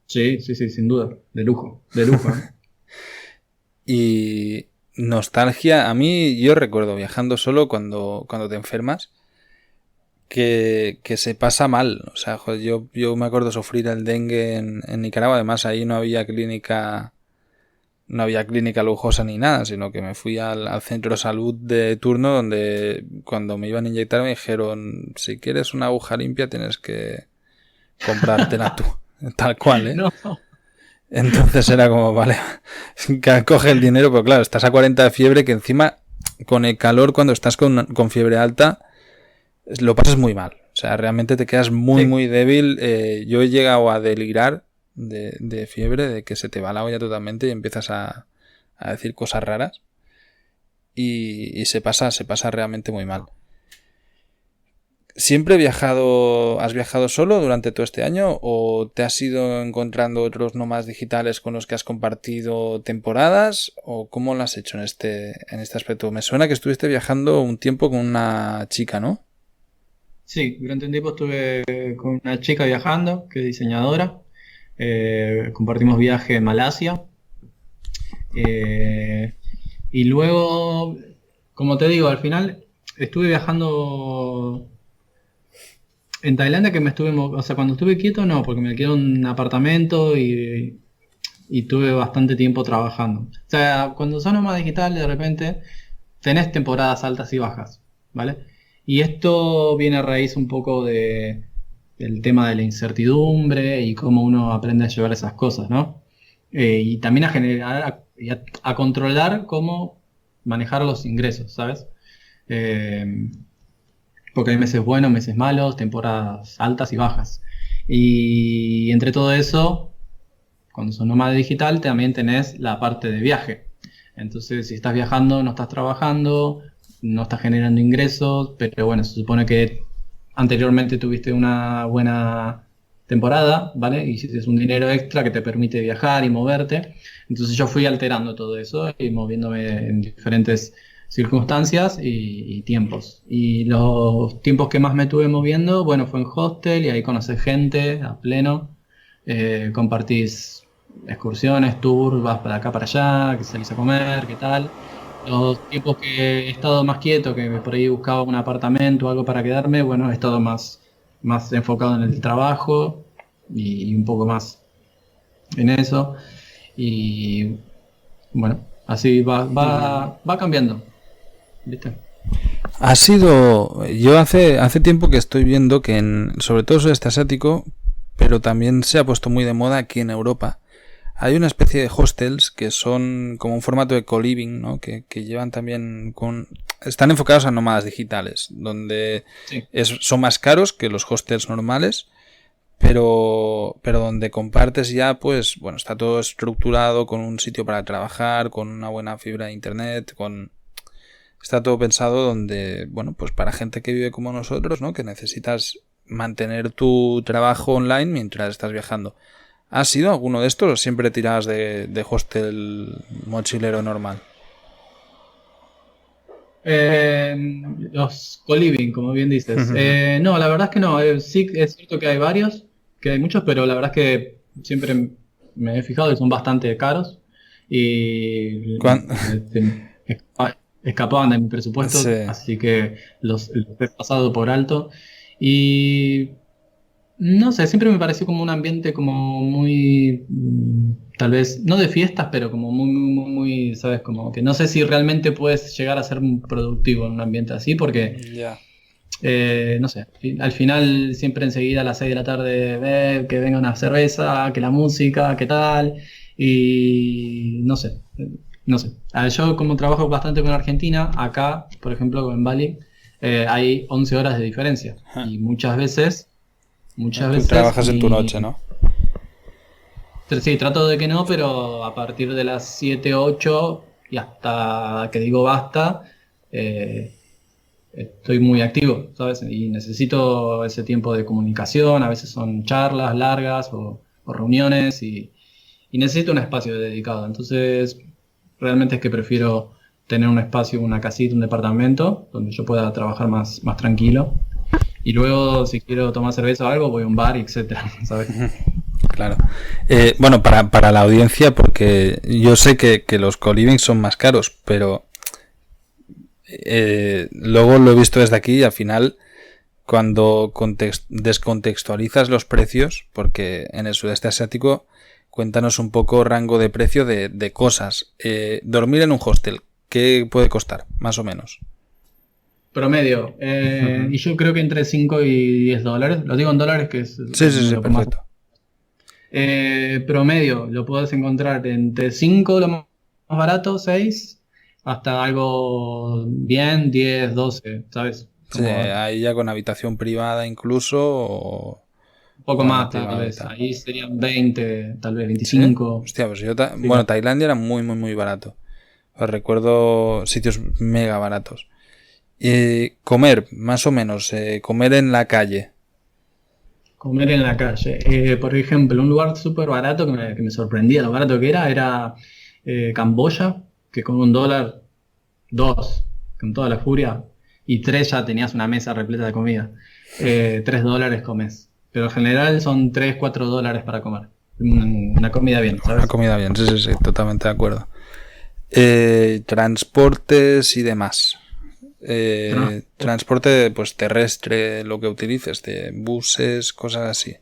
Sí, sí, sí, sin duda. De lujo, de lujo. Y nostalgia, a mí yo recuerdo viajando solo cuando te enfermas que se pasa mal. O sea, joder, yo me acuerdo sufrir el dengue en Nicaragua, además ahí no había clínica lujosa ni nada, sino que me fui al centro de salud de turno donde cuando me iban a inyectar me dijeron, si quieres una aguja limpia tienes que comprártela tú, tal cual, ¿eh? No. Entonces era como, vale, coge el dinero, pero claro, estás a 40 de fiebre, que encima con el calor cuando estás con fiebre alta lo pasas muy mal. O sea, realmente te quedas muy, Sí. muy débil. Yo he llegado a delirar de fiebre, de que se te va la olla totalmente y empiezas a decir cosas raras. Y se pasa realmente muy mal. ¿Siempre has viajado solo durante todo este año o te has ido encontrando otros nómadas digitales con los que has compartido temporadas o cómo lo has hecho en este aspecto? Me suena que estuviste viajando un tiempo con una chica, ¿no? Sí, durante un tiempo estuve con una chica viajando, que es diseñadora. Compartimos viaje en Malasia. Y luego, como te digo, al final estuve viajando en Tailandia, que o sea, cuando estuve quieto no, porque me quedé en un apartamento y tuve bastante tiempo trabajando. O sea, cuando sos nómada digital, de repente tenés temporadas altas y bajas, ¿vale? Y esto viene a raíz un poco del tema de la incertidumbre y cómo uno aprende a llevar esas cosas, ¿no? Y también a generar y a controlar cómo manejar los ingresos, ¿sabes? Eh, Porque hay meses buenos, meses malos, temporadas altas y bajas. Y entre todo eso, cuando sos nómada digital, también tenés la parte de viaje. Entonces, si estás viajando, no estás trabajando, no estás generando ingresos, pero bueno, se supone que anteriormente tuviste una buena temporada, ¿vale? Y hiciste un dinero extra que te permite viajar y moverte. Entonces yo fui alterando todo eso y moviéndome en diferentes circunstancias y tiempos. Y los tiempos que más me tuve moviendo, bueno, fue en hostel y ahí conoces gente a pleno. Compartís excursiones, tours, vas para acá, para allá, que salís a comer, qué tal. Los tiempos que he estado más quieto, que por ahí buscaba un apartamento o algo para quedarme, bueno, he estado más enfocado en el trabajo y un poco más en eso. Y bueno, así va cambiando, ¿viste? Yo hace tiempo que estoy viendo que sobre todo sudeste asiático, pero también se ha puesto muy de moda aquí en Europa. Hay una especie de hostels que son como un formato de co-living, ¿no? Que llevan también están enfocados a nómadas digitales, donde Sí. son más caros que los hostels normales, pero donde compartes ya, pues, bueno, está todo estructurado con un sitio para trabajar, con una buena fibra de internet, está todo pensado donde, bueno, pues para gente que vive como nosotros, ¿no? Que necesitas mantener tu trabajo online mientras estás viajando. ¿Has sido alguno de estos o siempre tirabas de hostel mochilero normal? Los co-living, como bien dices. No, la verdad es que no. Sí, es cierto que hay varios, que hay muchos, pero la verdad es que siempre me he fijado que son bastante caros y ¿Cuán- escapaban de mi Sí. presupuesto, así que los he pasado por alto. Y no sé, siempre me pareció como un ambiente como muy, tal vez, no de fiestas, pero como muy, ¿sabes? Como que no sé si realmente puedes llegar a ser productivo en un ambiente así, porque, Ya. no sé, al final siempre enseguida a las 6 de la tarde, que venga una cerveza, que la música, qué tal, Y no sé. Yo como trabajo bastante con Argentina, acá, por ejemplo, en Bali, hay 11 horas de diferencia. Y muchas veces... Tú trabajas en tu noche, ¿no? Sí, trato de que no, pero a partir de las 7 8 y hasta que digo basta, estoy muy activo, ¿sabes? Y necesito ese tiempo de comunicación, a veces son charlas largas o reuniones y necesito un espacio dedicado. Entonces, realmente es que prefiero tener un espacio, una casita, un departamento donde yo pueda trabajar más tranquilo. Y luego, si quiero tomar cerveza o algo, voy a un bar, etcétera, ¿sabes? Claro. Bueno, para la audiencia, porque yo sé que los co-living son más caros, pero luego lo he visto desde aquí y al final, cuando descontextualizas los precios, porque en el sudeste asiático, cuéntanos un poco rango de precio de cosas. Dormir en un hostel, ¿qué puede costar, más o menos? Promedio. Y yo creo que entre 5 y 10 dólares. Lo digo en dólares, que es Sí, lo que más. perfecto. Promedio, lo puedes encontrar entre 5 lo más barato, 6 hasta algo bien, 10 12, ¿sabes? Sí, ahí ya con habitación privada incluso, o Un poco baño más, tal privado y vez. tal. Ahí serían 20, tal vez ¿Sí? 25. Hostia, pues Sí. bueno, Tailandia era muy, muy, muy barato. Os recuerdo sitios mega baratos. Comer, más o menos, comer en la calle. Comer en la calle. Por ejemplo, un lugar súper barato que me sorprendía lo barato que era Camboya, que con $1, 2, con toda la furia, y 3 ya tenías una mesa repleta de comida. $3 comes. Pero en general son 3 4 dólares para comer. Una comida bien, Una ¿sabes? comida bien, sí, totalmente de acuerdo. Transportes y demás. Transporte pues terrestre, lo que utilices, de buses, cosas así.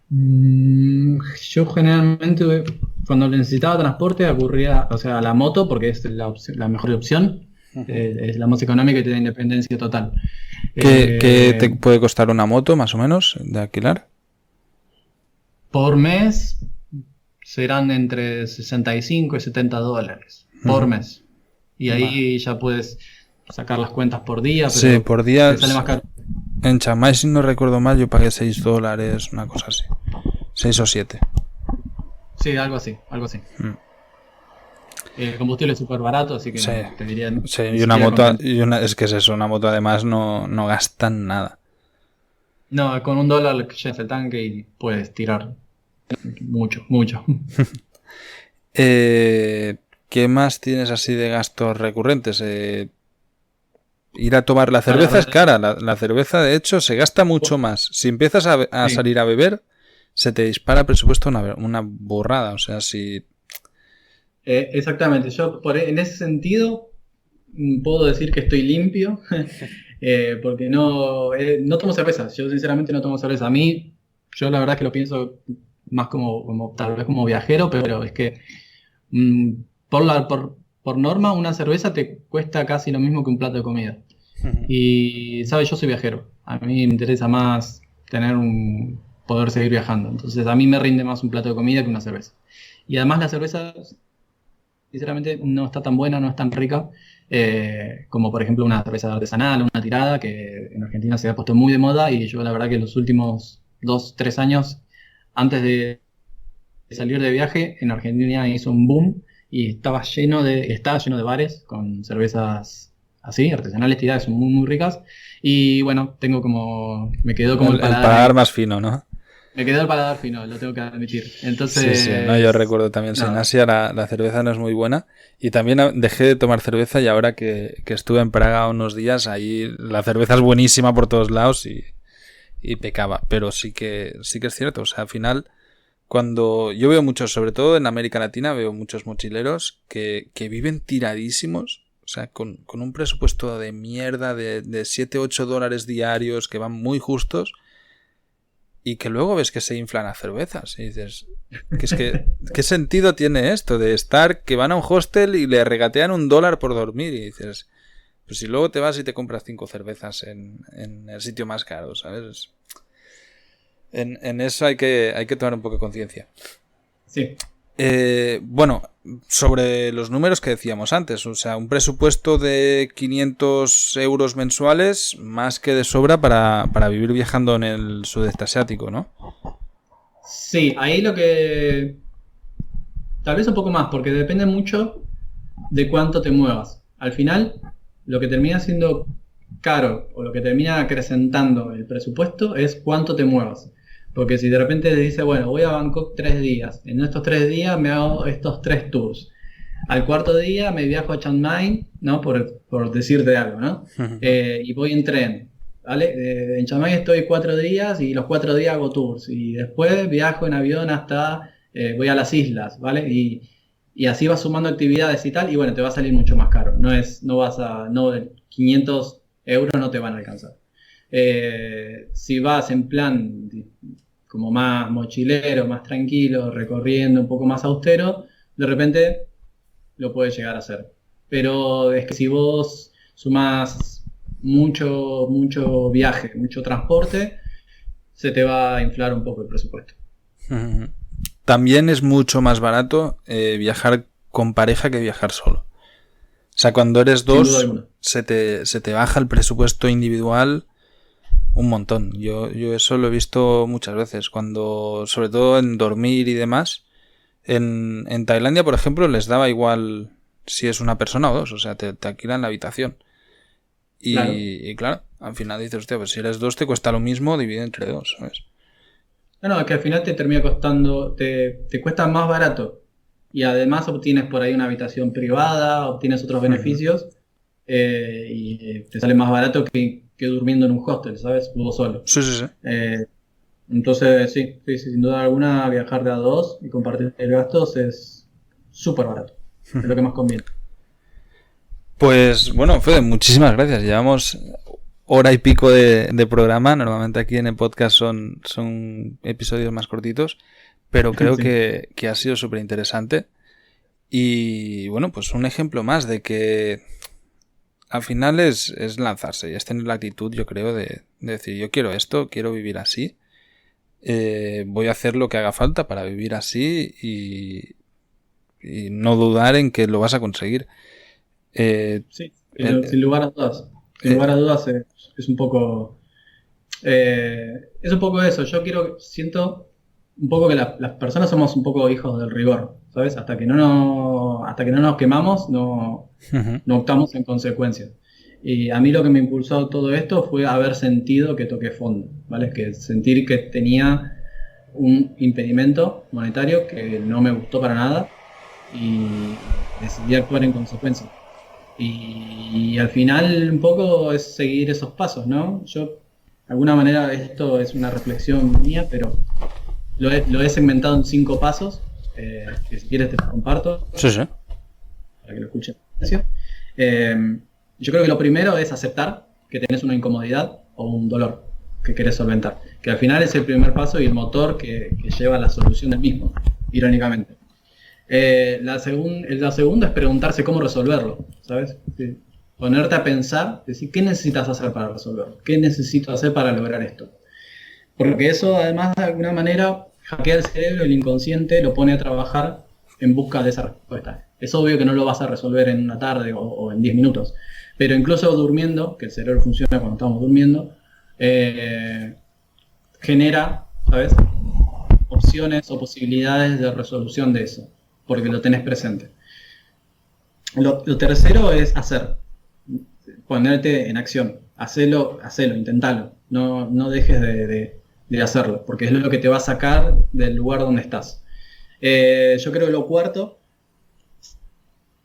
Yo generalmente cuando necesitaba transporte ocurría, o sea, la moto, porque es la mejor opción. Es la más económica y te da independencia total. ¿Qué te puede costar una moto, más o menos, de alquilar? Por mes serán entre 65 y 70 dólares por mes. Y ahí ya puedes sacar las cuentas por día, pero Sí, por día. te sale más caro. En Chiang Mai, si no recuerdo mal, yo pagué $6, una cosa así. 6 o 7. Sí, algo así. El combustible es súper barato, así que Sí, te diría... sí, ni y una siquiera moto, compensa. es que es eso, una moto además no gastan nada. No, con $1 le llenas el tanque y puedes tirar mucho. ¿Qué más tienes así de gastos recurrentes? Ir a tomar la cerveza es cara. La cerveza, de hecho, se gasta mucho más. Si empiezas a Sí. salir a beber, se te dispara el presupuesto una borrada. O sea, si... Exactamente, yo en ese sentido puedo decir que estoy limpio, porque no tomo cerveza, yo sinceramente no tomo cerveza. A mí, yo la verdad que lo pienso más como tal vez como viajero, pero es que mm, por norma una cerveza te cuesta casi lo mismo que un plato de comida. Y, ¿sabes? Yo soy viajero, a mí me interesa más poder seguir viajando, entonces a mí me rinde más un plato de comida que una cerveza. Y además la cerveza sinceramente no está tan buena, no es tan rica como por ejemplo una cerveza artesanal, una tirada, que en Argentina se ha puesto muy de moda y yo la verdad que los últimos 2, 3 años, antes de salir de viaje, en Argentina hizo un boom y estaba lleno de bares con cervezas así, artesanales, tiradas, son muy, muy ricas. Y bueno, me quedó como El el paladar paladar ahí. más fino, ¿no? Me quedó el paladar fino, lo tengo que admitir. Sí, no, yo Entonces, recuerdo también, en nada. Asia la cerveza no es muy buena y también dejé de tomar cerveza y ahora que estuve en Praga unos días, ahí la cerveza es buenísima por todos lados y pecaba, pero sí que es cierto, o sea, al final, cuando yo veo muchos, sobre todo en América Latina, veo muchos mochileros que viven tiradísimos, o sea, con un presupuesto de mierda de 7, 8 dólares diarios, que van muy justos. Y que luego ves que se inflan a cervezas. Y dices, ¿qué sentido tiene esto de estar que van a un hostel y le regatean $1 por dormir? Y dices, pues si luego te vas y te compras 5 cervezas en el sitio más caro, ¿sabes? En eso hay que tomar un poco de conciencia. Sí. Bueno, sobre los números que decíamos antes, o sea, un presupuesto de 500 euros mensuales más que de sobra para vivir viajando en el sudeste asiático, ¿no? Sí, ahí lo que... Tal vez un poco más, porque depende mucho de cuánto te muevas. Al final, lo que termina siendo caro o lo que termina acrecentando el presupuesto es cuánto te muevas. Porque si de repente te dice, bueno, voy a Bangkok 3 días, en estos 3 días me hago estos 3 tours. Al cuarto día me viajo a Chiang Mai, ¿no? Por decirte algo, ¿no? Y voy en tren, ¿vale? En Chiang Mai estoy 4 días y los 4 días hago tours. Y después viajo en avión hasta, voy a las islas, ¿vale? Y así vas sumando actividades y tal, y bueno, te va a salir mucho más caro. No 500 euros no te van a alcanzar. Si vas en plan como más mochilero, más tranquilo, recorriendo un poco más austero, de repente lo puedes llegar a hacer. Pero es que si vos sumás mucho viaje, mucho transporte, se te va a inflar un poco el presupuesto. También es mucho más barato viajar con pareja que viajar solo. O sea, cuando eres dos, se te baja el presupuesto individual un montón. Yo eso lo he visto muchas veces, cuando, sobre todo en dormir y demás. En Tailandia, por ejemplo, les daba igual si es una persona o dos, o sea, te alquilan la habitación. Y claro, al final dices, hostia, pues si eres dos te cuesta lo mismo dividido entre dos, ¿sabes? No, es que al final te termina costando, te cuesta más barato. Y además obtienes por ahí una habitación privada, obtienes otros beneficios, y te sale más barato que durmiendo en un hostel, ¿sabes? Vos solo. Sí, sí, sí. Entonces, sí, sin duda alguna, viajar de a dos y compartir gastos es súper barato. Es lo que más conviene. Pues bueno, Fede, muchísimas gracias. Llevamos hora y pico de programa. Normalmente aquí en el podcast son episodios más cortitos, pero creo Sí. que ha sido súper interesante. Y bueno, pues un ejemplo más de que al final es lanzarse y es tener la actitud, yo creo, de decir, yo quiero esto, quiero vivir así, voy a hacer lo que haga falta para vivir así y no dudar en que lo vas a conseguir. Sí, sin lugar a dudas. Sin lugar a dudas es un poco... es un poco eso. Siento un poco que las personas somos un poco hijos del rigor, ¿sabes? Hasta que no nos quemamos, no optamos en consecuencia. Y a mí lo que me impulsó a todo esto fue haber sentido que toqué fondo, ¿vale? Que sentir que tenía un impedimento monetario que no me gustó para nada y decidí actuar en consecuencia. Y al final un poco es seguir esos pasos, ¿no? Yo, de alguna manera, esto es una reflexión mía, pero lo he segmentado en 5 pasos, que si quieres te los comparto. Sí, sí. Para que lo escuchen. Yo creo que lo primero es aceptar que tenés una incomodidad o un dolor que querés solventar, que al final es el primer paso y el motor que lleva a la solución del mismo, irónicamente. La segunda es preguntarse cómo resolverlo, ¿sabes? Sí. Ponerte a pensar, decir, ¿qué necesitas hacer para resolverlo? ¿Qué necesito hacer para lograr esto? Porque eso, además, de alguna manera, hackea el cerebro, el inconsciente, lo pone a trabajar en busca de esa respuesta. Es obvio que no lo vas a resolver en una tarde o en 10 minutos, pero incluso durmiendo, que el cerebro funciona cuando estamos durmiendo, genera, ¿sabes?, opciones o posibilidades de resolución de eso, porque lo tenés presente. Lo tercero es hacer, ponerte en acción, hacelo, intentalo, no dejes de hacerlo, porque es lo que te va a sacar del lugar donde estás. Yo creo que lo cuarto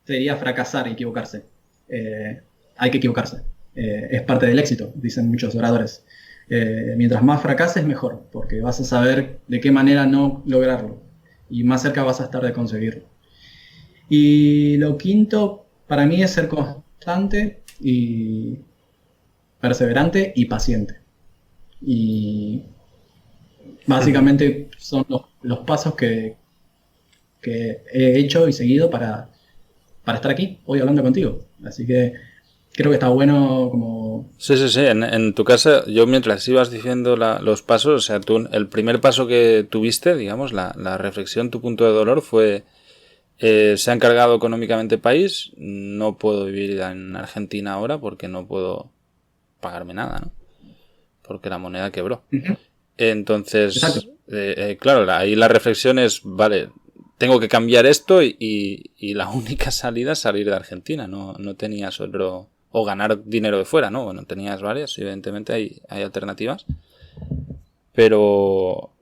sería fracasar y equivocarse. Hay que equivocarse, es parte del éxito, dicen muchos oradores. Mientras más fracases, mejor, porque vas a saber de qué manera no lograrlo y más cerca vas a estar de conseguirlo. Y lo quinto para mí es ser constante y perseverante y paciente. Y básicamente son los pasos que he hecho y seguido para estar aquí hoy hablando contigo. Así que creo que está bueno como como... Sí. En tu casa, yo mientras ibas diciendo los pasos, o sea, tú, el primer paso que tuviste, digamos, la reflexión, tu punto de dolor fue, se ha encargado económicamente el país, no puedo vivir en Argentina ahora porque no puedo pagarme nada, ¿no? Porque la moneda quebró. Ujú. Entonces, claro, ahí la reflexión es, vale, tengo que cambiar esto y la única salida es salir de Argentina, no tenías otro, o ganar dinero de fuera, ¿no? Bueno, tenías varias, evidentemente hay alternativas, pero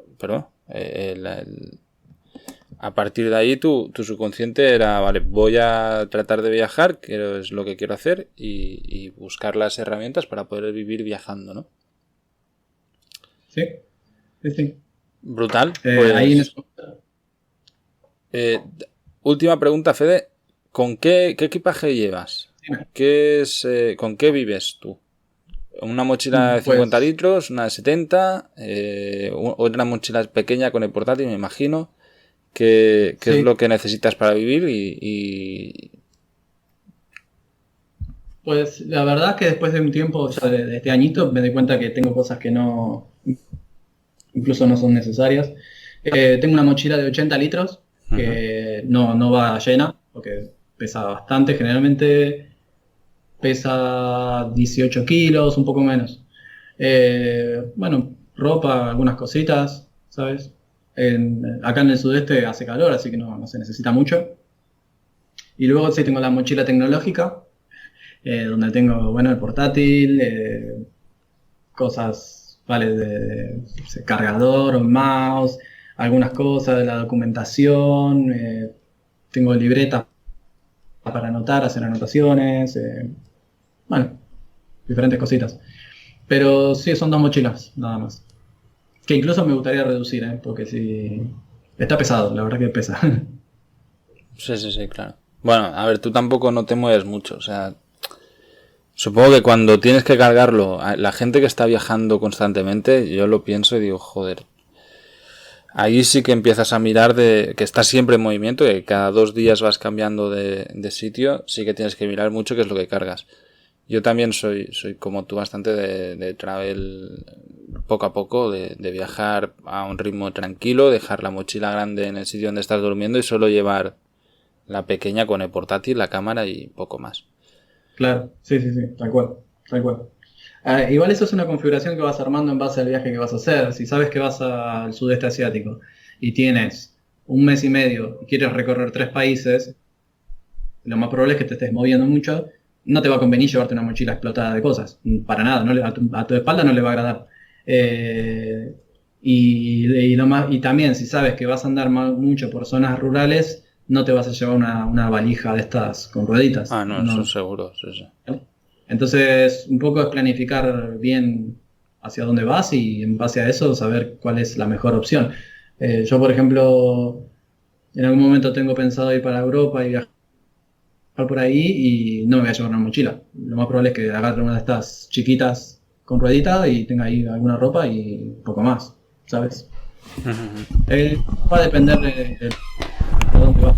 a partir de ahí tu subconsciente era, vale, voy a tratar de viajar, que es lo que quiero hacer, y buscar las herramientas para poder vivir viajando, ¿no? Sí. Brutal. Ahí en Pues, eso... última pregunta, Fede. ¿Con qué equipaje llevas? ¿Con qué vives tú? ¿Una mochila de 50 Pues, litros? ¿Una de 70? ¿Otra mochila pequeña con el portátil, me imagino? ¿Qué es sí. lo que necesitas para vivir? Y... Pues la verdad que después de un tiempo, ya de este añito, me di cuenta que tengo cosas que no, incluso no son necesarias. Tengo una mochila de 80 litros que no va llena, porque pesa bastante, generalmente pesa 18 kilos, un poco menos. Bueno, ropa, algunas cositas, ¿sabes? Acá en el sudeste hace calor, así que no se necesita mucho. Y luego sí tengo la mochila tecnológica, donde tengo, bueno, el portátil, cosas, vale, de cargador, un mouse, algunas cosas de la documentación, tengo libretas para anotar, hacer anotaciones, bueno, diferentes cositas. Pero sí, son 2 mochilas, nada más. Que incluso me gustaría reducir, porque sí, está pesado, la verdad que pesa. Sí, claro. Bueno, a ver, tú tampoco no te mueves mucho, o sea... Supongo que cuando tienes que cargarlo, la gente que está viajando constantemente, yo lo pienso y digo, joder, ahí sí que empiezas a mirar de que estás siempre en movimiento y que cada 2 días vas cambiando de sitio, sí que tienes que mirar mucho qué es lo que cargas. Yo también soy como tú bastante de travel poco a poco, de viajar a un ritmo tranquilo, dejar la mochila grande en el sitio donde estás durmiendo y solo llevar la pequeña con el portátil, la cámara y poco más. Claro, sí, tal cual, tal cual. Igual eso es una configuración que vas armando en base al viaje que vas a hacer. Si sabes que vas al sudeste asiático y tienes un mes y medio y quieres recorrer 3 países, lo más probable es que te estés moviendo mucho. No te va a convenir llevarte una mochila explotada de cosas. Para nada, a tu espalda no le va a agradar. Y también, si sabes que vas a andar mucho por zonas rurales, no te vas a llevar una valija de estas con rueditas. Ah, no, eso seguro, sí. Entonces, un poco es planificar bien hacia dónde vas y en base a eso saber cuál es la mejor opción. Yo, por ejemplo, en algún momento tengo pensado ir para Europa y viajar por ahí y no me voy a llevar una mochila. Lo más probable es que agarre una de estas chiquitas con ruedita y tenga ahí alguna ropa y poco más, ¿sabes? Va a depender de dónde vas.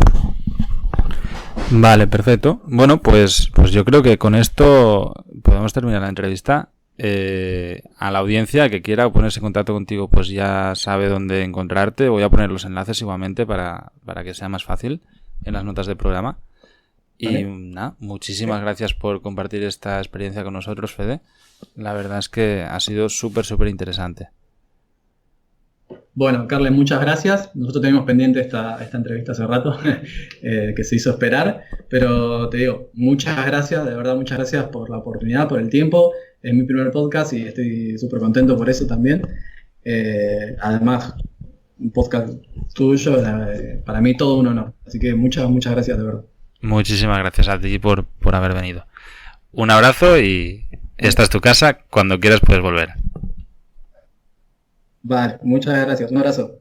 Vale, perfecto. Bueno, pues yo creo que con esto podemos terminar la entrevista. A la audiencia que quiera ponerse en contacto contigo, pues ya sabe dónde encontrarte. Voy a poner los enlaces igualmente para que sea más fácil en las notas del programa. Y nada, muchísimas gracias por compartir esta experiencia con nosotros, Fede. La verdad es que ha sido súper interesante. Bueno, Carles, muchas gracias. Nosotros teníamos pendiente esta entrevista hace rato, que se hizo esperar, pero te digo, muchas gracias, de verdad, muchas gracias por la oportunidad, por el tiempo. Es mi primer podcast y estoy súper contento por eso también. Además, un podcast tuyo, para mí todo un honor. Así que muchas gracias, de verdad. Muchísimas gracias a ti por haber venido. Un abrazo y esta es tu casa. Cuando quieras puedes volver. Vale, muchas gracias. Un abrazo.